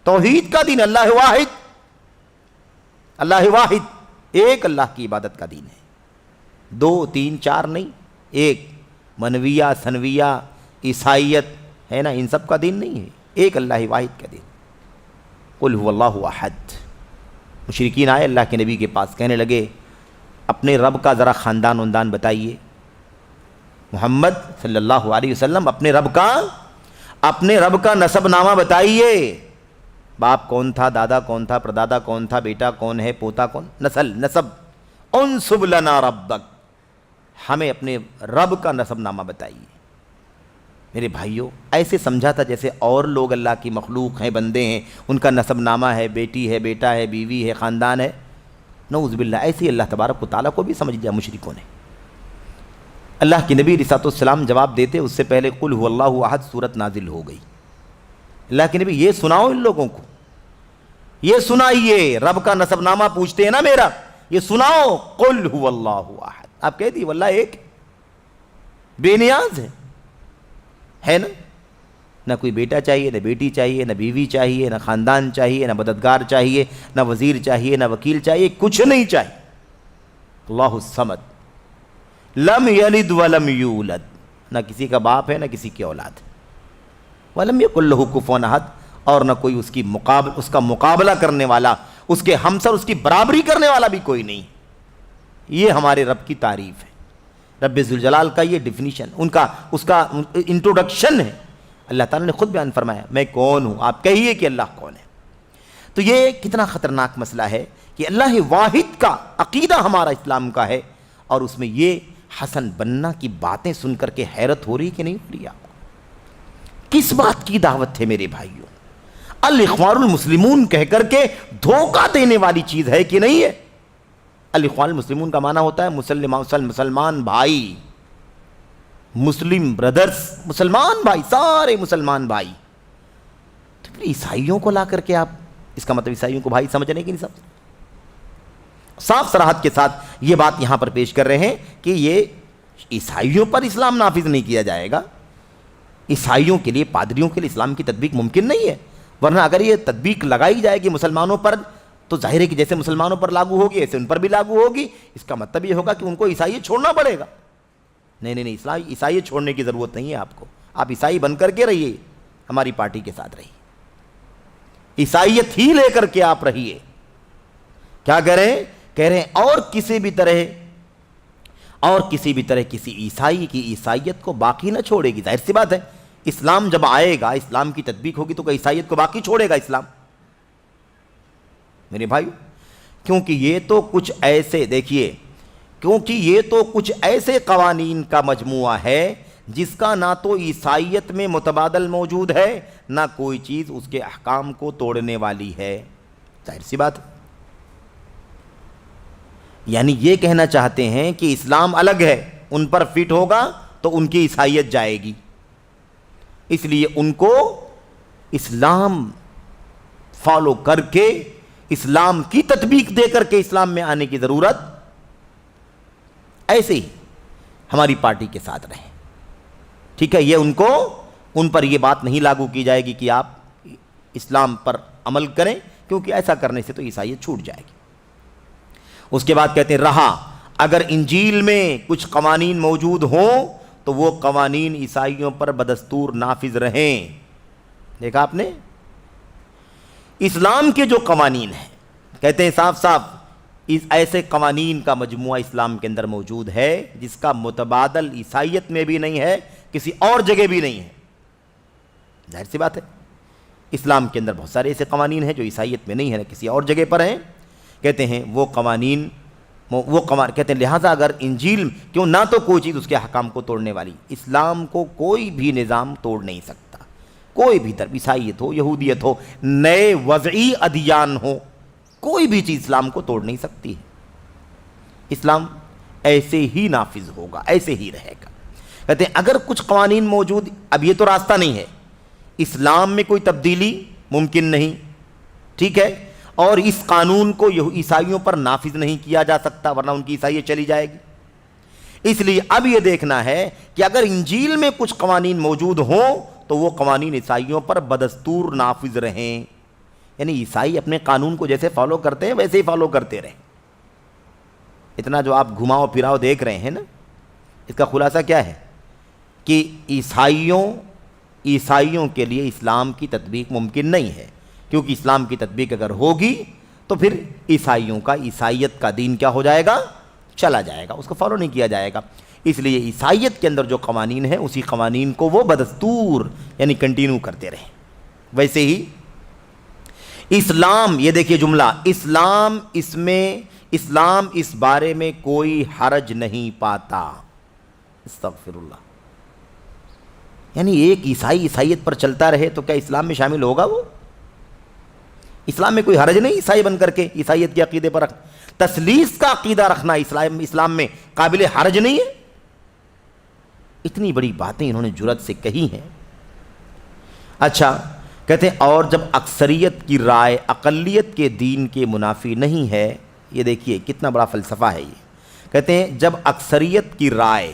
توحید کا دین، اللہ واحد، اللہ واحد، ایک اللہ کی عبادت کا دین ہے. 2 3 4 نہیں، ایک. منویہ، ثنویہ، عیسائیت ہے نا، ان سب کا دین نہیں ہے، ایک اللہ واحد کا دین. قل هو اللہ احد. مشرکین آئے اللہ کے نبی کے پاس، کہنے لگے اپنے رب کا ذرا خاندان وندان بتائیے. محمد صلی اللہ علیہ وسلم اپنے رب کا نسب نامہ بتائیے. باپ کون تھا، دادا کون تھا، پردادا کون تھا، بیٹا کون ہے، پوتا کون، نسب. انسب لنا ربک، ہمیں اپنے رب کا نسب نامہ بتائیے. میرے بھائیوں، ایسے سمجھا تھا جیسے اور لوگ اللہ کی مخلوق ہیں، بندے ہیں، ان کا نسب نامہ ہے، بیٹی ہے، بیٹا ہے، بیوی ہے، خاندان ہے. نعوذ باللہ، ایسے ہی اللہ تبارک و تعالیٰ کو بھی سمجھ لیا مشرکوں نے. اللہ کے نبی علیہ السلام جواب دیتے اس سے پہلے قل هو اللہ احد سورت نازل ہو گئی. اللہ کے نبی یہ سناؤ ان لوگوں کو، یہ سنائیے، رب کا نسب نامہ پوچھتے ہیں نا میرا، یہ سناؤ. قل هو اللہ احد، آپ کہہ دی واللہ ایک بے نیاز ہے نا. نہ کوئی بیٹا چاہیے، نہ بیٹی چاہیے، نہ بیوی چاہیے، نہ خاندان چاہیے، نہ مددگار چاہیے، نہ وزیر چاہیے، نہ وکیل چاہیے، کچھ نہیں چاہیے. اللہ الصمد، لم یلد ولم یولد، نہ کسی کا باپ ہے نہ کسی کی اولاد. ولم یکن لہ کفوا احد، اور نہ کوئی اس کا مقابلہ کرنے والا، اس کے ہمسر، اس کی برابری کرنے والا بھی کوئی نہیں. یہ ہمارے رب کی تعریف ہے. رب ذوالجلال کا یہ ڈیفینیشن، اس کا انٹروڈکشن ہے. اللہ تعالیٰ نے خود بیان فرمایا میں کون ہوں، آپ کہیے کہ اللہ کون ہے. تو یہ کتنا خطرناک مسئلہ ہے کہ اللہ واحد کا عقیدہ ہمارا اسلام کا ہے، اور اس میں یہ حسن بننا کی باتیں سن کر کے حیرت ہو رہی کہ نہیں ہو رہی آپ کو؟ کس بات کی دعوت ہے میرے بھائیوں؟ الاخوان المسلمون کہہ کر کے دھوکہ دینے والی چیز ہے کہ نہیں ہے؟ الاخوان المسلمون کا معنی ہوتا ہے مسلمان بھائی، مسلم برادرز، مسلمان بھائی، سارے مسلمان بھائی۔ تو پھر عیسائیوں کو لا کر کے آپ اس کا مطلب عیسائیوں کو بھائی سمجھنے کی نہیں سمجھ؟ صاف صراحت کے ساتھ یہ بات یہاں پر پیش کر رہے ہیں کہ یہ عیسائیوں پر اسلام نافذ نہیں کیا جائے گا، عیسائیوں کے لیے، پادریوں کے لیے اسلام کی تطبیق ممکن نہیں ہے، ورنہ اگر یہ تطبیق لگائی جائے گی مسلمانوں پر تو ظاہر ہے کہ جیسے مسلمانوں پر لاگو ہوگی ایسے ان پر بھی لاگو ہوگی، اس کا مطلب یہ ہوگا کہ ان کو عیسائی چھوڑنا پڑے گا۔ نہیں، عیسائی چھوڑنے کی ضرورت نہیں ہے آپ کو، آپ عیسائی بن کر کے رہیے، ہماری پارٹی کے ساتھ رہیے، عیسائیت ہی لے کر کے آپ رہیے۔ کیا کہہ رہے ہیں اور کسی بھی طرح کسی عیسائی کی عیسائیت کو باقی نہ چھوڑے گی۔ ظاہر سی بات ہے، اسلام جب آئے گا، اسلام کی تطبیق ہوگی تو عیسائیت کو باقی چھوڑے گا اسلام میرے بھائی؟ کیونکہ یہ تو کچھ ایسے قوانین کا مجموعہ ہے جس کا نہ تو عیسائیت میں متبادل موجود ہے، نہ کوئی چیز اس کے احکام کو توڑنے والی ہے۔ ظاہر سی بات ہے، یعنی یہ کہنا چاہتے ہیں کہ اسلام الگ ہے، ان پر فٹ ہوگا تو ان کی عیسائیت جائے گی، اس لیے ان کو اسلام فالو کر کے اسلام کی تطبیق دے کر کے اسلام میں آنے کی ضرورت۔ ایسے ہی ہماری پارٹی کے ساتھ رہیں، ٹھیک ہے؟ یہ ان پر یہ بات نہیں لاگو کی جائے گی کہ آپ اسلام پر عمل کریں، کیونکہ ایسا کرنے سے تو عیسائیت چھوٹ جائے گی۔ اس کے بعد کہتے ہیں رہا اگر انجیل میں کچھ قوانین موجود ہوں تو وہ قوانین عیسائیوں پر بدستور نافذ رہیں۔ دیکھا آپ نے، اسلام کے جو قوانین ہیں، کہتے ہیں صاف اس ایسے قوانین کا مجموعہ اسلام کے اندر موجود ہے جس کا متبادل عیسائیت میں بھی نہیں ہے، کسی اور جگہ بھی نہیں ہے۔ ظاہر سی بات ہے، اسلام کے اندر بہت سارے ایسے قوانین ہیں جو عیسائیت میں نہیں ہے، کسی اور جگہ پر ہیں۔ کہتے ہیں کہتے ہیں لہٰذا اگر انجیل کیوں نہ تو کوئی چیز اس کے حکام کو توڑنے والی، اسلام کو کوئی بھی نظام توڑ نہیں سکتا، کوئی بھی طرف، عیسائیت ہو، یہودیت ہو، نئے وضعی ادیان ہو، کوئی بھی چیز اسلام کو توڑ نہیں سکتی ہے۔ اسلام ایسے ہی نافذ ہوگا، ایسے ہی رہے گا۔ کہتے ہیں اگر کچھ قوانین موجود، اب یہ تو راستہ نہیں ہے، اسلام میں کوئی تبدیلی ممکن نہیں، ٹھیک ہے، اور اس قانون کو عیسائیوں پر نافذ نہیں کیا جا سکتا ورنہ ان کی عیسائیت چلی جائے گی۔ اس لیے اب یہ دیکھنا ہے کہ اگر انجیل میں کچھ قوانین موجود ہوں تو وہ قوانین عیسائیوں پر بدستور نافذ رہیں، یعنی عیسائی اپنے قانون کو جیسے فالو کرتے ہیں ویسے ہی فالو کرتے رہیں۔ اتنا جو آپ گھماؤ پھراؤ دیکھ رہے ہیں نا، اس کا خلاصہ کیا ہے کہ عیسائیوں کے لیے اسلام کی تطبیق ممکن نہیں ہے، کیونکہ اسلام کی تطبیق اگر ہوگی تو پھر عیسائیوں کا، عیسائیت کا دین کیا ہو جائے گا؟ چلا جائے گا، اس کو فالو نہیں کیا جائے گا۔ اس لیے عیسائیت کے اندر جو قوانین ہیں اسی قوانین کو وہ بدستور یعنی کنٹینیو کرتے رہیں۔ ویسے ہی اسلام، یہ دیکھیے جملہ، اسلام اس بارے میں کوئی حرج نہیں پاتا۔ استغفر اللہ، یعنی ایک عیسائیت پر چلتا رہے تو کیا اسلام میں شامل ہوگا؟ وہ اسلام میں کوئی حرج نہیں عیسائی بن کر کے عیسائیت کے عقیدے پر تثلیث کا عقیدہ رکھنا اسلام میں قابل حرج نہیں ہے۔ اتنی بڑی باتیں انہوں نے جرأت سے کہی ہیں۔ اچھا، کہتے ہیں اور جب اکثریت کی رائے اقلیت کے دین کے منافی نہیں ہے، یہ دیکھیے کتنا بڑا فلسفہ ہے یہ۔ کہتے ہیں جب اکثریت کی رائے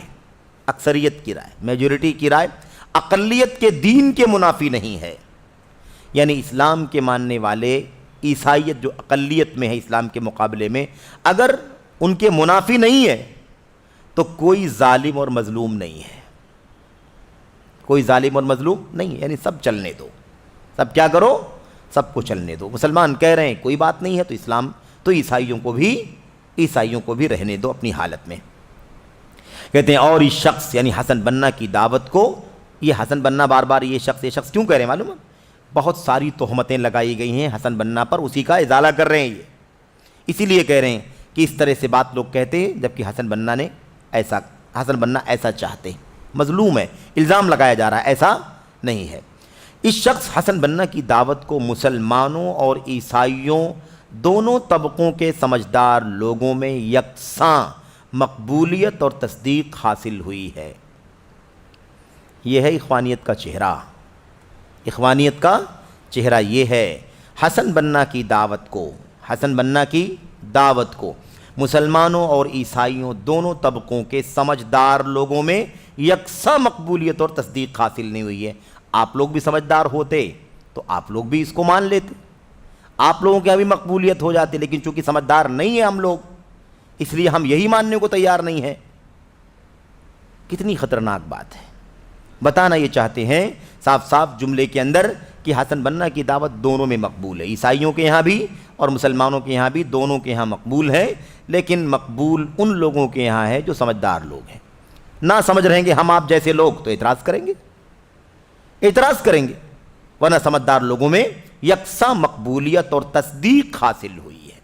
میجورٹی کی رائے اقلیت کے دین کے منافی نہیں ہے، یعنی اسلام کے ماننے والے، عیسائیت جو اقلیت میں ہے اسلام کے مقابلے میں، اگر ان کے منافی نہیں ہے تو کوئی ظالم اور مظلوم نہیں ہے، کوئی ظالم اور مظلوم نہیں ہے، یعنی سب چلنے دو، سب کیا کرو، سب کو چلنے دو۔ مسلمان کہہ رہے ہیں کوئی بات نہیں ہے تو اسلام تو عیسائیوں کو بھی رہنے دو اپنی حالت میں۔ کہتے ہیں اور اس شخص یعنی حسن بننا کی دعوت کو، یہ حسن بننا بار بار یہ شخص کیوں کہہ رہے ہیں معلوم ہے؟ بہت ساری تہمتیں لگائی گئی ہیں حسن بننا پر، اسی کا ازالہ کر رہے ہیں یہ، اسی لیے کہہ رہے ہیں کہ اس طرح سے بات لوگ کہتے ہیں، جبکہ حسن بننا ایسا چاہتے ہیں۔ مظلوم ہے، الزام لگایا جا رہا ہے، ایسا نہیں ہے۔ اس شخص حسن بننا کی دعوت کو مسلمانوں اور عیسائیوں دونوں طبقوں کے سمجھدار لوگوں میں یکساں مقبولیت اور تصدیق حاصل ہوئی ہے۔ یہ ہے اخوانیت کا چہرہ۔ اخوانیت کا چہرہ یہ ہے، حسن بننا کی دعوت کو مسلمانوں اور عیسائیوں دونوں طبقوں کے سمجھدار لوگوں میں یکساں مقبولیت اور تصدیق حاصل نہیں ہوئی ہے۔ آپ لوگ بھی سمجھدار ہوتے تو آپ لوگ بھی اس کو مان لیتے، آپ لوگوں کے یہاں بھی مقبولیت ہو جاتی، لیکن چونکہ سمجھدار نہیں ہیں ہم لوگ، اس لیے ہم یہی ماننے کو تیار نہیں ہیں۔ کتنی خطرناک بات ہے۔ بتانا یہ چاہتے ہیں صاف صاف جملے کے اندر کہ حسن بننا کی دعوت دونوں میں مقبول ہے، عیسائیوں کے یہاں بھی اور مسلمانوں کے یہاں بھی، دونوں کے یہاں مقبول ہے، لیکن مقبول ان لوگوں کے یہاں ہے جو سمجھدار لوگ ہیں۔ نہ سمجھ رہیں گے ہم آپ جیسے لوگ تو اعتراض کریں گے، ورنہ سمجھدار لوگوں میں یکساں مقبولیت اور تصدیق حاصل ہوئی ہے۔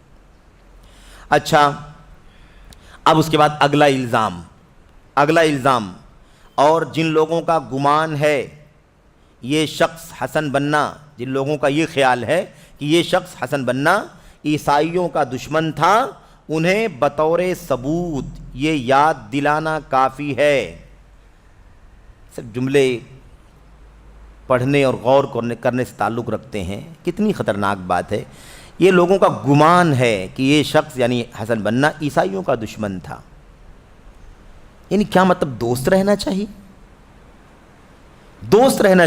اچھا، اب اس کے بعد اگلا الزام اور جن لوگوں کا گمان ہے یہ شخص حسن بننا، جن لوگوں کا یہ خیال ہے کہ یہ شخص حسن بننا عیسائیوں کا دشمن تھا، انہیں بطور ثبوت یہ یاد دلانا کافی ہے۔ صرف جملے پڑھنے اور غور کرنے سے تعلق رکھتے ہیں، کتنی خطرناک بات ہے۔ یہ لوگوں کا گمان ہے کہ یہ شخص یعنی حسن بننا عیسائیوں کا دشمن تھا، یعنی کیا مطلب دوست رہنا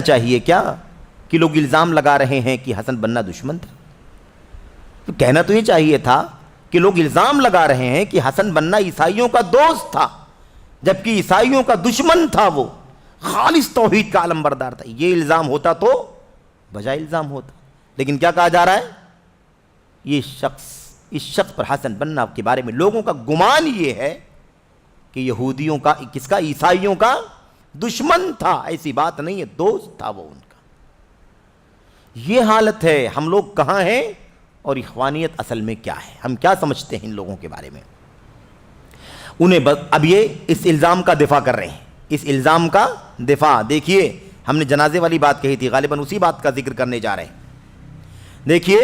چاہیے کیا کہ لوگ الزام لگا رہے ہیں کہ حسن بننا دشمن تھا؟ تو کہنا تو یہ چاہیے تھا کہ لوگ الزام لگا رہے ہیں کہ حسن بننا عیسائیوں کا دوست تھا، جبکہ عیسائیوں کا دشمن تھا، وہ خالص توحید کا علمبردار تھا۔ یہ الزام ہوتا تو بجائے الزام ہوتا، لیکن کیا کہا جا رہا ہے؟ اس شخص پر حسن بننا کے بارے میں لوگوں کا گمان یہ ہے کہ یہودیوں کا، کس کا؟ عیسائیوں کا دشمن تھا۔ ایسی بات نہیں ہے، دوست تھا وہ ان کا۔ یہ حالت ہے، ہم لوگ کہاں ہیں اور اخوانیت اصل میں کیا ہے؟ ہم کیا سمجھتے ہیں ان لوگوں کے بارے میں؟ اب یہ اس الزام کا دفاع کر رہے ہیں، اس الزام کا دفاع۔ دیکھیے، ہم نے جنازے والی بات کہی تھی، غالباً اسی بات کا ذکر کرنے جا رہے ہیں۔ دیکھیے،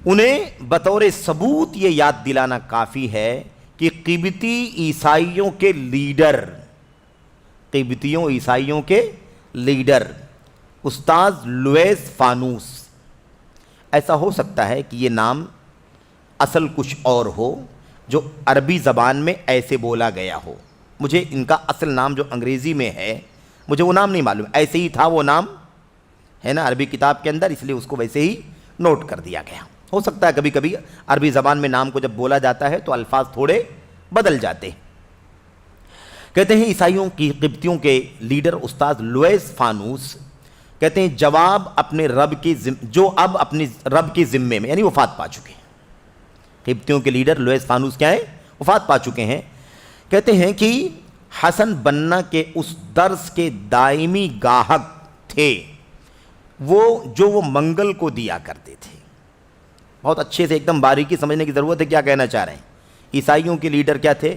انہیں بطور ثبوت یہ یاد دلانا کافی ہے کہ قبطی عیسائیوں کے لیڈر استاذ لوئیس فانوس، ایسا ہو سکتا ہے کہ یہ نام اصل کچھ اور ہو جو عربی زبان میں ایسے بولا گیا ہو۔ مجھے ان کا اصل نام جو انگریزی میں ہے، مجھے وہ نام نہیں معلوم، ایسے ہی تھا وہ نام، ہے نا، عربی کتاب کے اندر، اس لیے اس کو ویسے ہی نوٹ کر دیا گیا۔ ہو سکتا ہے کبھی کبھی عربی زبان میں نام کو جب بولا جاتا ہے تو الفاظ تھوڑے بدل جاتے ہیں۔ کہتے ہیں عیسائیوں کی قبطیوں کے لیڈر استاذ لوئیس فانوس کہتے ہیں جواب اپنے جو اب اپنے رب کے ذمے میں، یعنی وفات پا چکے ہیں۔ قبطیوں کے لیڈر لوئیس فانوس کیا ہیں؟ وفات پا چکے ہیں۔ کہتے ہیں کہ حسن بننا کے اس درس کے دائمی گاہک تھے جو وہ منگل کو دیا کرتے تھے۔ بہت اچھے سے ایک دم باریکی سمجھنے کی ضرورت ہے کیا کہنا چاہ رہے ہیں۔ عیسائیوں کے لیڈر کیا تھے؟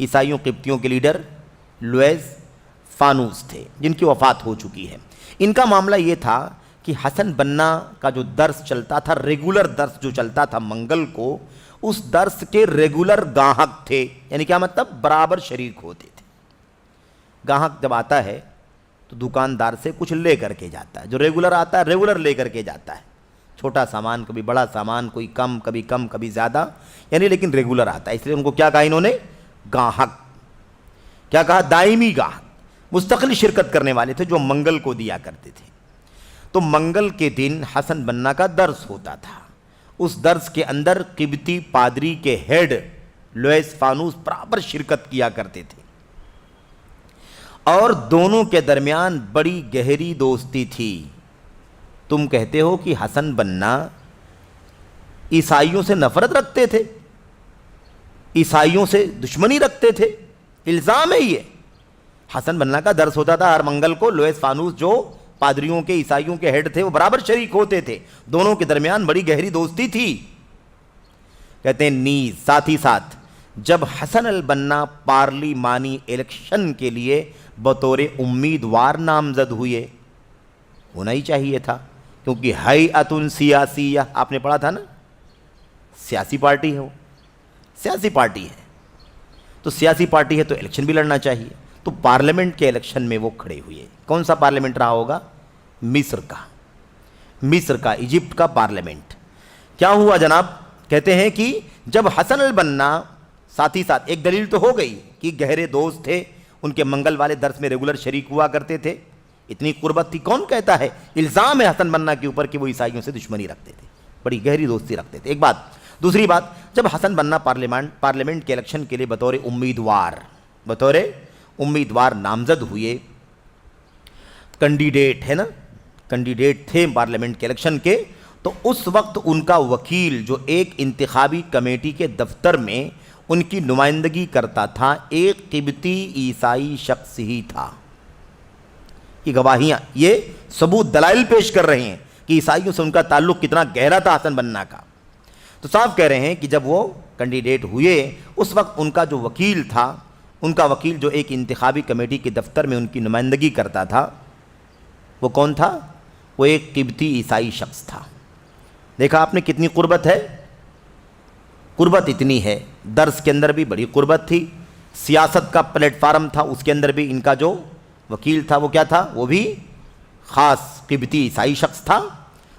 عیسائیوں قبطیوں کے لیڈر لوئیس فانوس تھے، جن کی وفات ہو چکی ہے۔ ان کا معاملہ یہ تھا کہ حسن بننا کا جو درس چلتا تھا، ریگولر درس جو چلتا تھا منگل کو، اس درس کے ریگولر گاہک تھے، یعنی کیا مطلب؟ برابر شریک ہوتے تھے۔ گاہک جب آتا ہے تو دکاندار سے کچھ لے کر کے جاتا ہے، جو ریگولر آتا ہے ریگولر لے کر کے جاتا ہے، چھوٹا سامان کبھی بڑا سامان، کوئی کم کبھی زیادہ، یعنی لیکن ریگولر آتا ہے، اس لیے ان کو کیا کہا انہوں نے؟ گاہک۔ کیا کہا؟ دائمی گاہک، مستقل شرکت کرنے والے تھے جو منگل کو دیا کرتے تھے۔ تو منگل کے دن حسن بننا کا درس ہوتا تھا، اس درس کے اندر قبطی پادری کے ہیڈ لوئیس فانوس برابر شرکت کیا کرتے تھے، اور دونوں کے درمیان بڑی گہری دوستی تھی۔ تم کہتے ہو کہ حسن بننا عیسائیوں سے نفرت رکھتے تھے، عیسائیوں سے دشمنی رکھتے تھے، الزام ہے یہ۔ حسن بننا کا درس ہوتا تھا ہر منگل کو، لوئیس فانوس جو پادریوں کے، عیسائیوں کے ہیڈ تھے، وہ برابر شریک ہوتے تھے، دونوں کے درمیان بڑی گہری دوستی تھی۔ کہتے ہیں نیز ساتھ ہی ساتھ جب حسن البنا پارلیمانی الیکشن کے لیے بطور امیدوار نامزد ہوئے، ہونا ہی چاہیے تھا کیونکہ ہیئۃ سیاسیہ آپ نے پڑھا تھا نا، سیاسی پارٹی ہے، وہ سیاسی پارٹی ہے تو سیاسی پارٹی ہے تو الیکشن بھی لڑنا چاہیے، تو پارلیمنٹ کے الیکشن میں وہ کھڑے ہوئے۔ کون سا پارلیمنٹ رہا ہوگا؟ مصر کا ایجپٹ کا پارلیمنٹ۔ کیا ہوا جناب؟ کہتے ہیں کہ جب حسن البنا، ساتھ ہی ساتھ ایک دلیل تو ہو گئی کہ گہرے دوست تھے، ان کے منگل والے درس میں ریگولر شریک ہوا کرتے تھے، اتنی قربت تھی۔ کون کہتا ہے؟ الزام ہے حسن بنا کے اوپر کہ وہ عیسائیوں سے دشمنی رکھتے تھے، بڑی گہری دوستی رکھتے تھے، ایک بات۔ دوسری بات، جب حسن بنا پارلیمنٹ کے الیکشن کے لیے بطور امیدوار نامزد ہوئے، کینڈیڈیٹ ہے نا، کینڈیڈیٹ تھے پارلیمنٹ کے الیکشن کے، تو اس وقت ان کا وکیل جو ایک انتخابی کمیٹی کے دفتر میں ان کی نمائندگی کرتا تھا، ایک قبطی عیسائی شخص ہی تھا۔ یہ گواہیاں، یہ ثبوت، دلائل پیش کر رہے ہیں کہ عیسائیوں سے ان کا تعلق کتنا گہرا تھا حسن بنا کا۔ تو صاحب کہہ رہے ہیں کہ جب وہ کینڈیڈیٹ ہوئے، اس وقت ان کا جو وکیل تھا، ان کا وکیل جو ایک انتخابی کمیٹی کے دفتر میں ان کی نمائندگی کرتا تھا، وہ کون تھا؟ وہ ایک قبطی عیسائی شخص تھا۔ دیکھا آپ نے کتنی قربت ہے؟ قربت اتنی ہے، درس کے اندر بھی بڑی قربت تھی، سیاست کا پلیٹ فارم تھا، اس کے اندر بھی ان کا جو وکیل تھا وہ کیا تھا؟ وہ بھی خاص قبطی عیسائی شخص تھا۔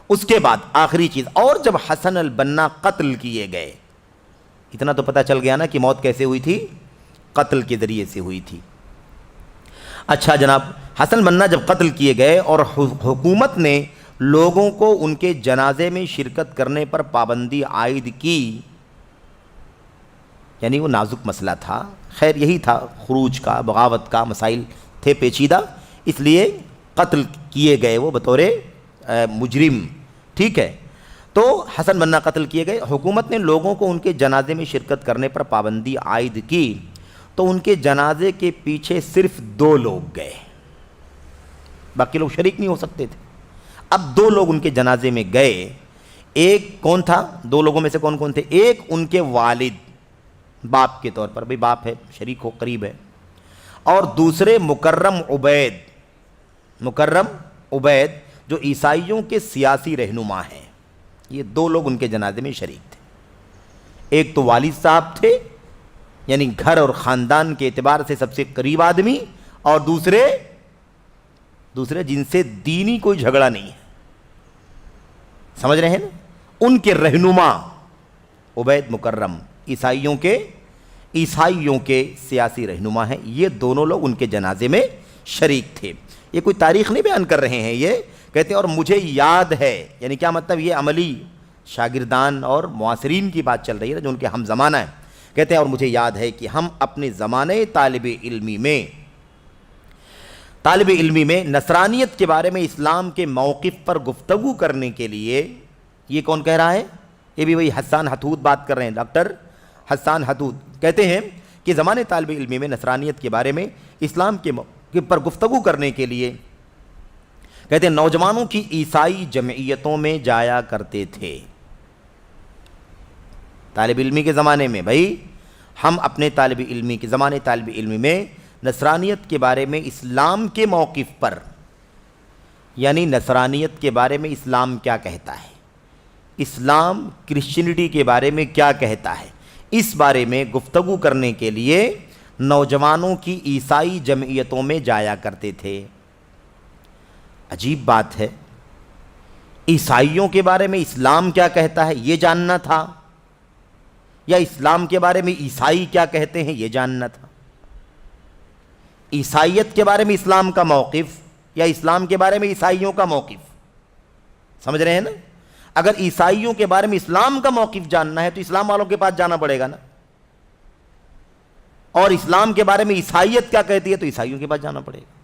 اس کے بعد آخری چیز، اور جب حسن البنا قتل کیے گئے، اتنا تو پتہ چل گیا نا کہ موت کیسے ہوئی تھی؟ قتل کے ذریعے سے ہوئی تھی۔ اچھا جناب، حسن بنا جب قتل کیے گئے اور حکومت نے لوگوں کو ان کے جنازے میں شرکت کرنے پر پابندی عائد کی، یعنی وہ نازک مسئلہ تھا، خیر یہی تھا، خروج کا، بغاوت کا مسائل تھے پیچیدہ، اس لیے قتل کیے گئے وہ بطور مجرم، ٹھیک ہے۔ تو حسن بنا قتل کیے گئے، حکومت نے لوگوں کو ان کے جنازے میں شرکت کرنے پر پابندی عائد کی، تو ان کے جنازے کے پیچھے صرف 2 لوگ گئے، باقی لوگ شریک نہیں ہو سکتے تھے۔ اب 2 لوگ ان کے جنازے میں گئے، ایک کون تھا؟ 2 لوگوں میں سے کون کون تھے؟ ایک ان کے والد، باپ کے طور پر، بھئی باپ ہے، شریک ہو، قریب ہے، اور دوسرے مکرم عبید جو عیسائیوں کے سیاسی رہنما ہیں۔ یہ 2 لوگ ان کے جنازے میں شریک تھے۔ ایک تو والد صاحب تھے، یعنی گھر اور خاندان کے اعتبار سے سب سے قریب آدمی، اور دوسرے جن سے دینی کوئی جھگڑا نہیں ہے، سمجھ رہے ہیں نا، ان کے رہنما عبید مکرم، عیسائیوں کے سیاسی رہنما ہیں، یہ دونوں لوگ ان کے جنازے میں شریک تھے۔ یہ کوئی تاریخ نہیں بیان کر رہے ہیں، یہ کہتے ہیں اور مجھے یاد ہے، یعنی کیا مطلب؟ یہ عملی شاگردان اور معاصرین کی بات چل رہی ہے جو ان کے ہم زمانہ ہیں۔ کہتے ہیں اور مجھے یاد ہے کہ ہم اپنے زمانے طالب علمی میں نصرانیت کے بارے میں اسلام کے موقف پر گفتگو کرنے کے لیے، یہ کون کہہ رہا ہے؟ یہ بھی وہی حسان حتود بات کر رہے ہیں، ڈاکٹر حسان حتود کہتے ہیں کہ زمانے طالب علمی میں نصرانیت کے بارے میں اسلام کے موقف پر گفتگو کرنے کے لیے، کہتے ہیں نوجوانوں کی عیسائی جمعیتوں میں جایا کرتے تھے۔ طالب علمی کے زمانے میں، بھائی ہم اپنے زمانے طالب علمی میں نصرانیت کے بارے میں اسلام کے موقف پر، یعنی نصرانیت کے بارے میں اسلام کیا کہتا ہے، اسلام کرسچینٹی کے بارے میں کیا کہتا ہے، اس بارے میں گفتگو کرنے کے لیے نوجوانوں کی عیسائی جمعیتوں میں جایا کرتے تھے۔ عجیب بات ہے، عیسائیوں کے بارے میں اسلام کیا کہتا ہے یہ جاننا تھا، یا اسلام کے بارے میں عیسائی کیا کہتے ہیں یہ جاننا تھا؟ عیسائیت کے بارے میں اسلام کا موقف یا اسلام کے بارے میں عیسائیوں کا موقف، سمجھ رہے ہیں نا؟ اگر عیسائیوں کے بارے میں اسلام کا موقف جاننا ہے تو اسلام والوں کے پاس جانا پڑے گا نا، اور اسلام کے بارے میں عیسائیت کیا کہتی ہے تو عیسائیوں کے پاس جانا پڑے گا۔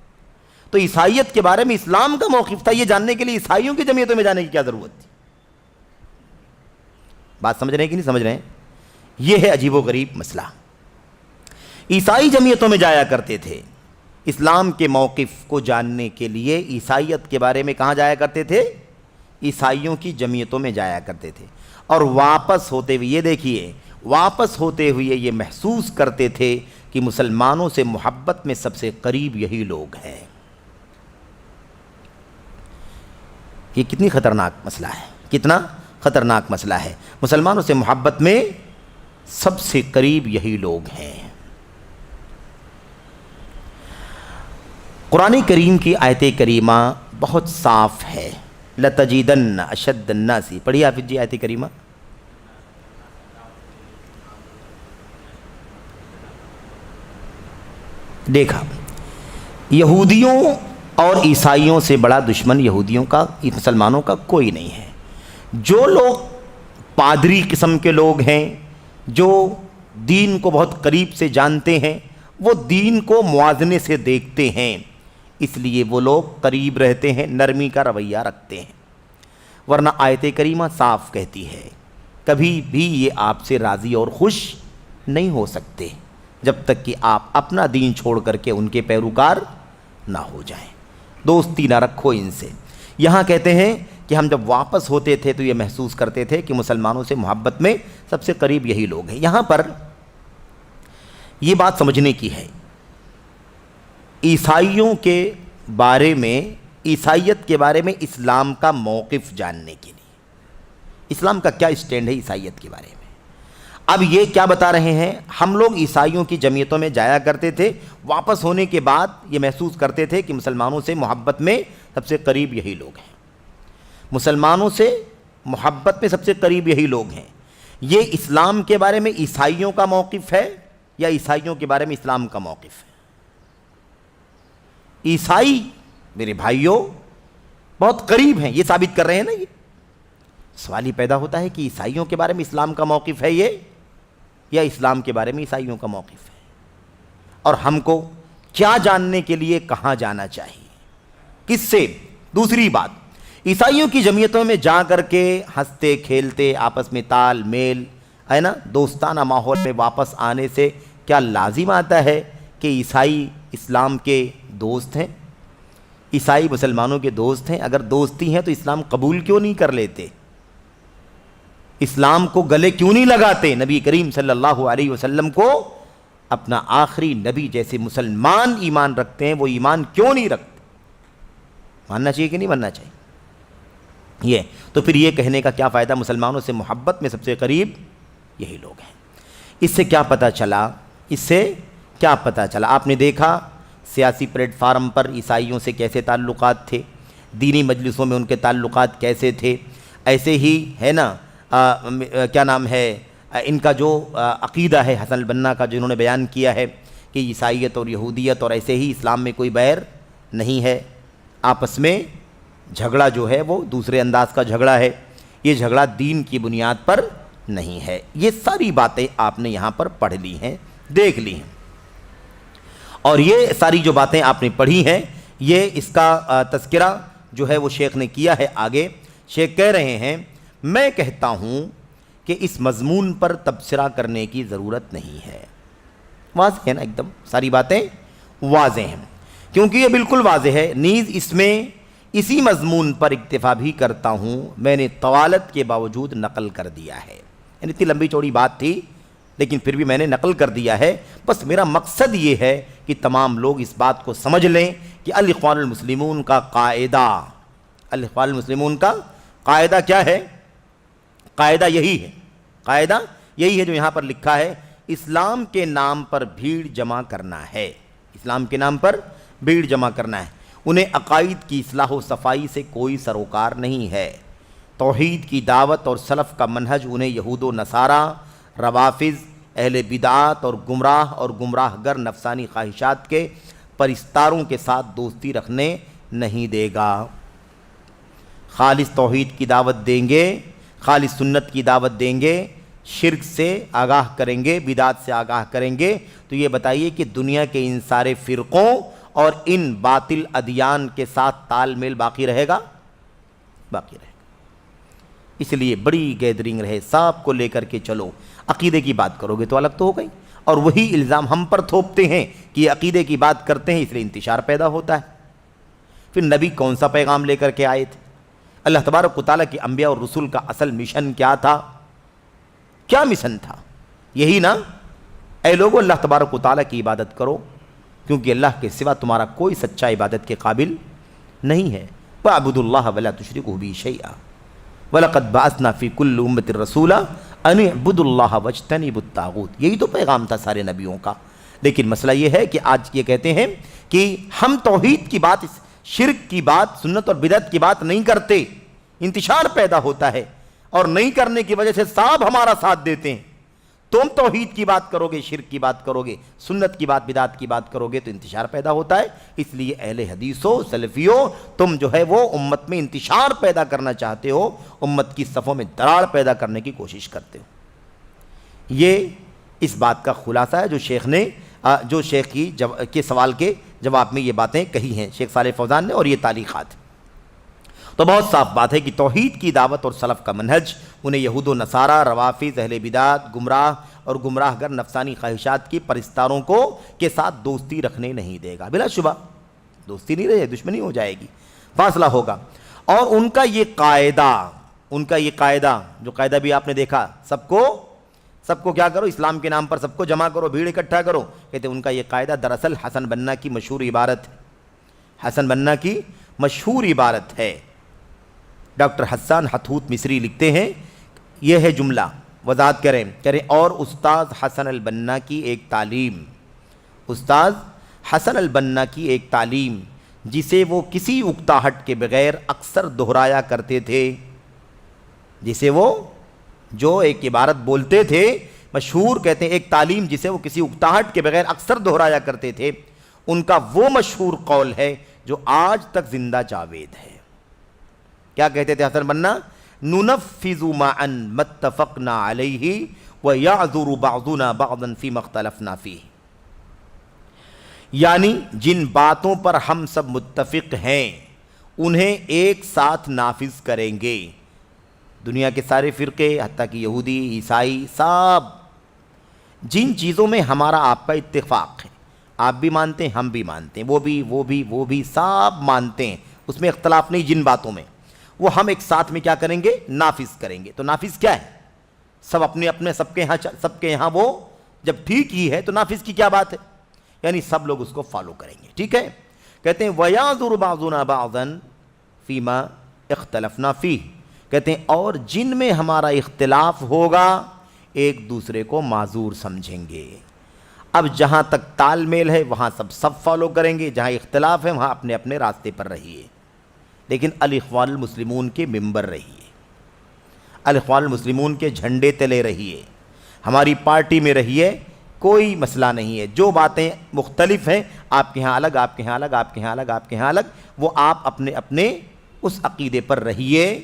تو عیسائیت کے بارے میں اسلام کا موقف تھا، یہ جاننے کے لیے عیسائیوں کی جمعیتوں میں جانے کی کیا ضرورت تھی؟ بات سمجھ رہے ہیں کہ نہیں سمجھ رہے ہیں؟ یہ ہے عجیب و غریب مسئلہ۔ عیسائی جمعیتوں میں جایا کرتے تھے، اسلام کے موقف کو جاننے کے لیے عیسائیت کے بارے میں کہاں جایا کرتے تھے؟ عیسائیوں کی جمعیتوں میں جایا کرتے تھے، اور واپس ہوتے ہوئے، یہ دیکھیے، واپس ہوتے ہوئے یہ محسوس کرتے تھے کہ مسلمانوں سے محبت میں سب سے قریب یہی لوگ ہیں۔ یہ کتنی خطرناک مسئلہ ہے، کتنا خطرناک مسئلہ ہے۔ مسلمانوں سے محبت میں سب سے قریب یہی لوگ ہیں۔ قرآن کریم کی آیت کریمہ بہت صاف ہے۔ لَتَجِدَنَّ أَشَدَّ النَّاسِ، پڑھیے حافظ جی آیت کریمہ۔ دیکھا، یہودیوں اور عیسائیوں سے بڑا دشمن یہودیوں کا، مسلمانوں کا کوئی نہیں ہے۔ جو لوگ پادری قسم کے لوگ ہیں، جو دین کو بہت قریب سے جانتے ہیں، وہ دین کو موازنے سے دیکھتے ہیں، اس لیے وہ لوگ قریب رہتے ہیں، نرمی کا رویہ رکھتے ہیں۔ ورنہ آیت کریمہ صاف کہتی ہے کبھی بھی یہ آپ سے راضی اور خوش نہیں ہو سکتے جب تک کہ آپ اپنا دین چھوڑ کر کے ان کے پیروکار نہ ہو جائیں، دوستی نہ رکھو ان سے۔ یہاں کہتے ہیں کہ ہم جب واپس ہوتے تھے تو یہ محسوس کرتے تھے کہ مسلمانوں سے محبت میں سب سے قریب یہی لوگ ہیں۔ یہاں پر یہ بات سمجھنے کی ہے، عیسائیوں کے بارے میں، عیسائیت کے بارے میں اسلام کا موقف جاننے کے لیے، اسلام کا کیا اسٹینڈ ہے عیسائیت کے بارے میں۔ اب یہ کیا بتا رہے ہیں، ہم لوگ عیسائیوں کی جمعیتوں میں جایا کرتے تھے، واپس ہونے کے بعد یہ محسوس کرتے تھے کہ مسلمانوں سے محبت میں سب سے قریب یہی لوگ ہیں، مسلمانوں سے محبت میں سب سے قریب یہی لوگ ہیں۔ یہ اسلام کے بارے میں عیسائیوں کا موقف ہے یا عیسائیوں کے بارے میں اسلام کا موقف ہے؟ عیسائی میرے بھائیوں بہت قریب ہیں، یہ ثابت کر رہے ہیں نا۔ یہ سوال ہی پیدا ہوتا ہے کہ عیسائیوں کے بارے میں اسلام کا موقف ہے یہ، یا اسلام کے بارے میں عیسائیوں کا موقف ہے، اور ہم کو کیا جاننے کے لیے کہاں جانا چاہیے، کس سے؟ دوسری بات، عیسائیوں کی جمعیتوں میں جا کر کے ہنستے کھیلتے، آپس میں تال میل ہے نا، دوستانہ ماحول میں واپس آنے سے کیا لازم آتا ہے کہ عیسائی اسلام کے دوست ہیں، عیسائی مسلمانوں کے دوست ہیں؟ اگر دوستی ہیں تو اسلام قبول کیوں نہیں کر لیتے، اسلام کو گلے کیوں نہیں لگاتے، نبی کریم صلی اللہ علیہ وسلم کو اپنا آخری نبی جیسے مسلمان ایمان رکھتے ہیں، وہ ایمان کیوں نہیں رکھتے؟ ماننا چاہیے کہ نہیں ماننا چاہیے؟ یہ تو پھر یہ کہنے کا کیا فائدہ مسلمانوں سے محبت میں سب سے قریب یہی لوگ ہیں؟ اس سے کیا پتہ چلا، اس سے کیا پتہ چلا؟ آپ نے دیکھا سیاسی پلیٹ فارم پر عیسائیوں سے کیسے تعلقات تھے، دینی مجلسوں میں ان کے تعلقات کیسے تھے، ایسے ہی ہے نا کیا نام ہے ان کا جو عقیدہ ہے حسن البنا کا، جنہوں نے بیان کیا ہے کہ عیسائیت اور یہودیت اور ایسے ہی اسلام میں کوئی بیر نہیں ہے، آپس میں جھگڑا جو ہے وہ دوسرے انداز کا جھگڑا ہے، یہ جھگڑا دین کی بنیاد پر نہیں ہے۔ یہ ساری باتیں آپ نے یہاں پر پڑھ لی ہیں، دیکھ لی ہیں، اور یہ ساری جو باتیں آپ نے پڑھی ہیں، یہ اس کا تذکرہ جو ہے وہ شیخ نے کیا ہے۔ آگے شیخ کہہ رہے ہیں، میں کہتا ہوں کہ اس مضمون پر تبصرہ کرنے کی ضرورت نہیں ہے۔ واضح ہے نا، ایک دم ساری باتیں واضح ہیں، کیونکہ یہ بالکل واضح ہے۔ نیز اس میں اسی مضمون پر اکتفا بھی کرتا ہوں، میں نے طوالت کے باوجود نقل کر دیا ہے، یعنی اتنی لمبی چوڑی بات تھی لیکن پھر بھی میں نے نقل کر دیا ہے۔ بس میرا مقصد یہ ہے کہ تمام لوگ اس بات کو سمجھ لیں کہ الاخوان المسلمون کا قاعدہ، الاخوان المسلمون کا قاعدہ کیا ہے؟ قاعدہ یہی ہے، قاعدہ یہی ہے جو یہاں پر لکھا ہے، اسلام کے نام پر بھیڑ جمع کرنا ہے، اسلام کے نام پر بھیڑ جمع کرنا ہے، انہیں عقائد کی اصلاح و صفائی سے کوئی سروکار نہیں ہے، توحید کی دعوت اور سلف کا منہج انہیں یہود و نصارہ، روافض، اہل بدعات اور گمراہ گر نفسانی خواہشات کے پرستاروں کے ساتھ دوستی رکھنے نہیں دے گا۔ خالص توحید کی دعوت دیں گے، خالص سنت کی دعوت دیں گے، شرک سے آگاہ کریں گے، بدعات سے آگاہ کریں گے، تو یہ بتائیے کہ دنیا کے ان سارے فرقوں اور ان باطل ادیان کے ساتھ تال میل باقی رہے گا؟ باقی رہے گا۔ اس لیے بڑی گیدرنگ رہے، سب کو لے کر کے چلو، عقیدے کی بات کرو گے تو الگ تو ہو گئی، اور وہی الزام ہم پر تھوپتے ہیں کہ یہ عقیدے کی بات کرتے ہیں اس لیے انتشار پیدا ہوتا ہے۔ پھر نبی کون سا پیغام لے کر کے آئے تھے؟ اللہ تبارک و تعالیٰ کے انبیاء اور رسول کا اصل مشن کیا تھا؟ کیا مشن تھا؟ یہی نا، اے لوگو اللہ تبارک و تعالیٰ کی عبادت کرو کیونکہ اللہ کے سوا تمہارا کوئی سچا عبادت کے قابل نہیں ہے۔ وَاعْبُدُوا اللَّهَ وَلَا تُشْرِكُوا بِهِ شَيْئًا وَلَقَدْ بَعَثْنَا فِي كُلِّ أُمَّةٍ رَسُولًا أَنِ اعْبُدُوا اللَّهَ وَاجْتَنِبُوا الطَّاغُوتَ۔ یہی تو پیغام تھا سارے نبیوں کا، لیکن مسئلہ یہ ہے کہ آج یہ کہتے ہیں کہ ہم توحید کی بات، شرک کی بات، سنت اور بدعت کی بات نہیں کرتے، انتشار پیدا ہوتا ہے، اور نہیں کرنے کی وجہ سے صاحب ہمارا ساتھ دیتے ہیں۔ تم توحید کی بات کرو گے، شرک کی بات کرو گے، سنت کی بات، بدعت کی بات کرو گے تو انتشار پیدا ہوتا ہے۔ اس لیے اہل حدیثو، سلفیو، تم جو ہے وہ امت میں انتشار پیدا کرنا چاہتے ہو، امت کی صفوں میں دراڑ پیدا کرنے کی کوشش کرتے ہو۔ یہ اس بات کا خلاصہ ہے جو شیخ کے سوال کے جواب میں یہ باتیں کہی ہیں شیخ صالح فوزان نے، اور یہ تعلیقات۔ تو بہت صاف بات ہے کہ توحید کی دعوت اور سلف کا منہج انہیں یہود و نصارہ، روافض، اہل بدعت، گمراہ اور گمراہ گر نفسانی خواہشات کی پرستاروں کے ساتھ دوستی رکھنے نہیں دے گا۔ بلا شبہ دوستی نہیں رہے، دشمنی ہو جائے گی، فاصلہ ہوگا۔ اور ان کا یہ قاعدہ جو قاعدہ بھی آپ نے دیکھا، سب کو کیا کرو، اسلام کے نام پر سب کو جمع کرو، بھیڑ اکٹھا کرو، کہتے ہیں ان کا یہ قاعدہ دراصل حسن بنا کی مشہور عبارت ہے، حسن بنا کی مشہور عبارت ہے۔ ڈاکٹر حسان حتحوت مصری لکھتے ہیں، یہ ہے جملہ، وضاحت کریں، اور استاذ حسن البنا کی ایک تعلیم، استاذ حسن البنا کی ایک تعلیم جسے وہ کسی اکتاہٹ کے بغیر اکثر دہرایا کرتے تھے، جسے وہ جو ایک عبارت بولتے تھے مشہور، کہتے ہیں ایک تعلیم جسے وہ کسی اکتاہٹ کے بغیر اکثر دہرایا کرتے تھے، ان کا وہ مشہور قول ہے جو آج تک زندہ جاوید ہے۔ کیا کہتے تھے حسن بنا؟ ننفذ معا ما اتفقنا علیہ ویعذر بعضنا بعضا فیما اختلفنا فیہ، یعنی جن باتوں پر ہم سب متفق ہیں انہیں ایک ساتھ نافذ کریں گے۔ دنیا کے سارے فرقے، حتیٰ کہ یہودی، عیسائی، سب جن چیزوں میں ہمارا آپ کا اتفاق ہے، آپ بھی مانتے ہیں، ہم بھی مانتے ہیں، وہ بھی سب مانتے ہیں، اس میں اختلاف نہیں، جن باتوں میں وہ ہم ایک ساتھ میں کیا کریں گے؟ نافذ کریں گے۔ تو نافذ کیا ہے؟ سب اپنے سب کے یہاں وہ جب ٹھیک ہی ہے تو نافذ کی کیا بات ہے؟ یعنی سب لوگ اس کو فالو کریں گے، ٹھیک ہے۔ کہتے ہیں وَيَعْذُرُ بَعْضُنَا بَعْضًا فِيمَا اخْتَلَفْنَا فِيهِ، کہتے ہیں اور جن میں ہمارا اختلاف ہوگا ایک دوسرے کو معذور سمجھیں گے۔ اب جہاں تک تال میل ہے وہاں سب فالو کریں گے، جہاں اختلاف ہے وہاں اپنے اپنے راستے پر رہیے، لیکن الاخوان المسلمون کے ممبر رہیے، الاخوان المسلمون کے جھنڈے تلے رہیے، ہماری پارٹی میں رہیے، کوئی مسئلہ نہیں ہے۔ جو باتیں مختلف ہیں، آپ کے ہاں الگ، آپ کے ہاں الگ، آپ کے ہاں الگ، آپ کے ہاں الگ، وہ آپ اپنے اپنے اس عقیدے پر رہیے،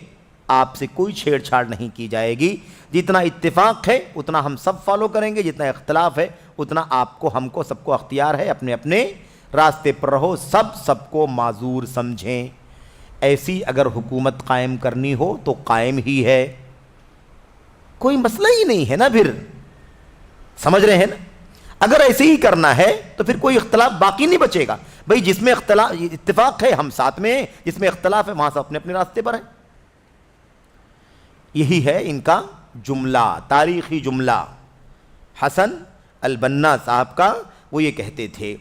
آپ سے کوئی چھیڑ چھاڑ نہیں کی جائے گی۔ جتنا اتفاق ہے اتنا ہم سب فالو کریں گے، جتنا اختلاف ہے اتنا آپ کو، ہم کو، سب کو اختیار ہے، اپنے اپنے راستے پر رہو، سب کو معذور سمجھیں۔ ایسی اگر حکومت قائم کرنی ہو تو قائم ہی ہے، کوئی مسئلہ ہی نہیں ہے نا، پھر سمجھ رہے ہیں نا؟ اگر ایسے ہی کرنا ہے تو پھر کوئی اختلاف باقی نہیں بچے گا۔ بھئی جس میں اتفاق ہے ہم ساتھ میں ہیں، جس میں اختلاف ہے وہاں سے اپنے اپنے راستے پر ہیں۔ یہی ہے ان کا جملہ، تاریخی جملہ حسن البنا صاحب کا، وہ یہ کہتے تھے۔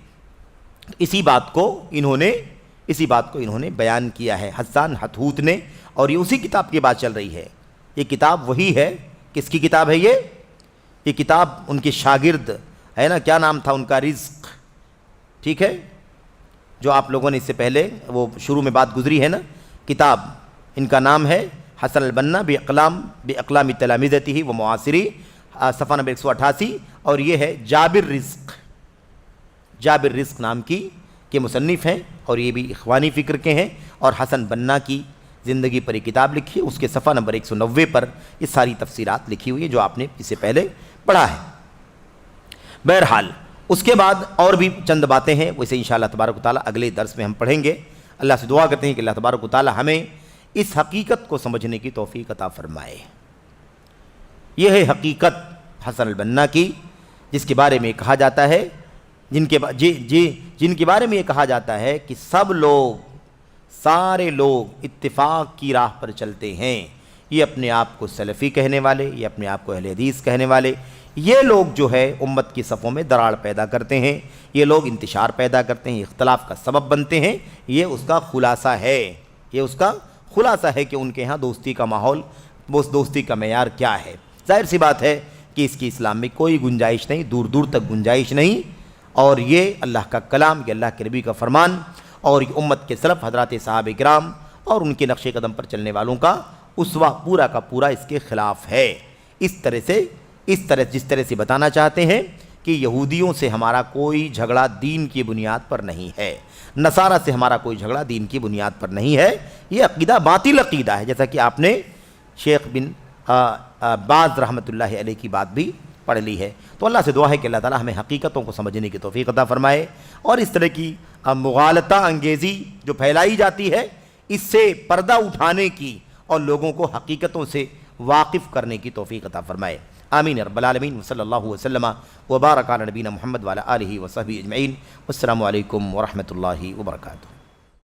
اسی بات کو انہوں نے بیان کیا ہے حسان حتحوت نے، اور یہ اسی کتاب کی بات چل رہی ہے۔ یہ کتاب وہی ہے، کس کی کتاب ہے یہ کتاب ان کے شاگرد ہے نا، کیا نام تھا ان کا؟ رزق، ٹھیک ہے، جو آپ لوگوں نے اس سے پہلے وہ شروع میں بات گزری ہے نا، کتاب ان کا نام ہے حسن البنا باقلام تلامذتہ و معاصری، صفحہ نمبر 188، اور یہ ہے جابر رزق نام کی کے مصنف ہیں، اور یہ بھی اخوانی فکر کے ہیں، اور حسن بنا کی زندگی پر ایک کتاب لکھی ہے، اس کے صفحہ نمبر 190 پر یہ ساری تفصیلات لکھی ہوئی ہے جو آپ نے اس سے پہلے پڑھا ہے۔ بہرحال اس کے بعد اور بھی چند باتیں ہیں، ویسے انشاءاللہ تبارک و تعالیٰ اگلے درس میں ہم پڑھیں گے۔ اللہ سے دعا کرتے ہیں کہ اللہ تبارک و تعالیٰ ہمیں اس حقیقت کو سمجھنے کی توفیق عطا فرمائے۔ یہ ہے حقیقت حسن البنا کی، جس کے بارے میں کہا جاتا ہے، جن کے بارے میں یہ کہا جاتا ہے کہ سارے لوگ اتفاق کی راہ پر چلتے ہیں، یہ اپنے آپ کو سلفی کہنے والے، یہ اپنے آپ کو اہل حدیث کہنے والے، یہ لوگ جو ہے امت کی صفوں میں دراڑ پیدا کرتے ہیں، یہ لوگ انتشار پیدا کرتے ہیں، اختلاف کا سبب بنتے ہیں۔ یہ اس کا خلاصہ ہے، یہ اس کا خلاصہ ہے کہ ان کے ہاں دوستی کا ماحول، اس دوستی کا معیار کیا ہے۔ ظاہر سی بات ہے کہ اس کی اسلام میں کوئی گنجائش نہیں، دور دور تک گنجائش نہیں، اور یہ اللہ کا کلام، یہ اللہ کے نبی کا فرمان، اور یہ امت کے سلف حضرات صحابہ کرام اور ان کے نقش قدم پر چلنے والوں کا اسوہ پورا کا پورا اس کے خلاف ہے۔ جس طرح سے بتانا چاہتے ہیں کہ یہودیوں سے ہمارا کوئی جھگڑا دین کی بنیاد پر نہیں ہے، نصارہ سے ہمارا کوئی جھگڑا دین کی بنیاد پر نہیں ہے، یہ عقیدہ باطل عقیدہ ہے، جیسا کہ آپ نے شیخ بن باز رحمۃ اللہ علیہ کی بات بھی پڑھ لی ہے۔ تو اللہ سے دعا ہے کہ اللہ تعالی ہمیں حقیقتوں کو سمجھنے کی توفیق عطا فرمائے، اور اس طرح کی مغالطہ انگیزی جو پھیلائی جاتی ہے اس سے پردہ اٹھانے کی اور لوگوں کو حقیقتوں سے واقف کرنے کی توفیق عطا فرمائے۔ آمین رب العالمین، وصلی اللہ وسلم وبارک علی نبینا محمد وعلی آلہ وصحبہ اجمعین۔ والسلام علیکم ورحمۃ اللہ وبرکاتہ۔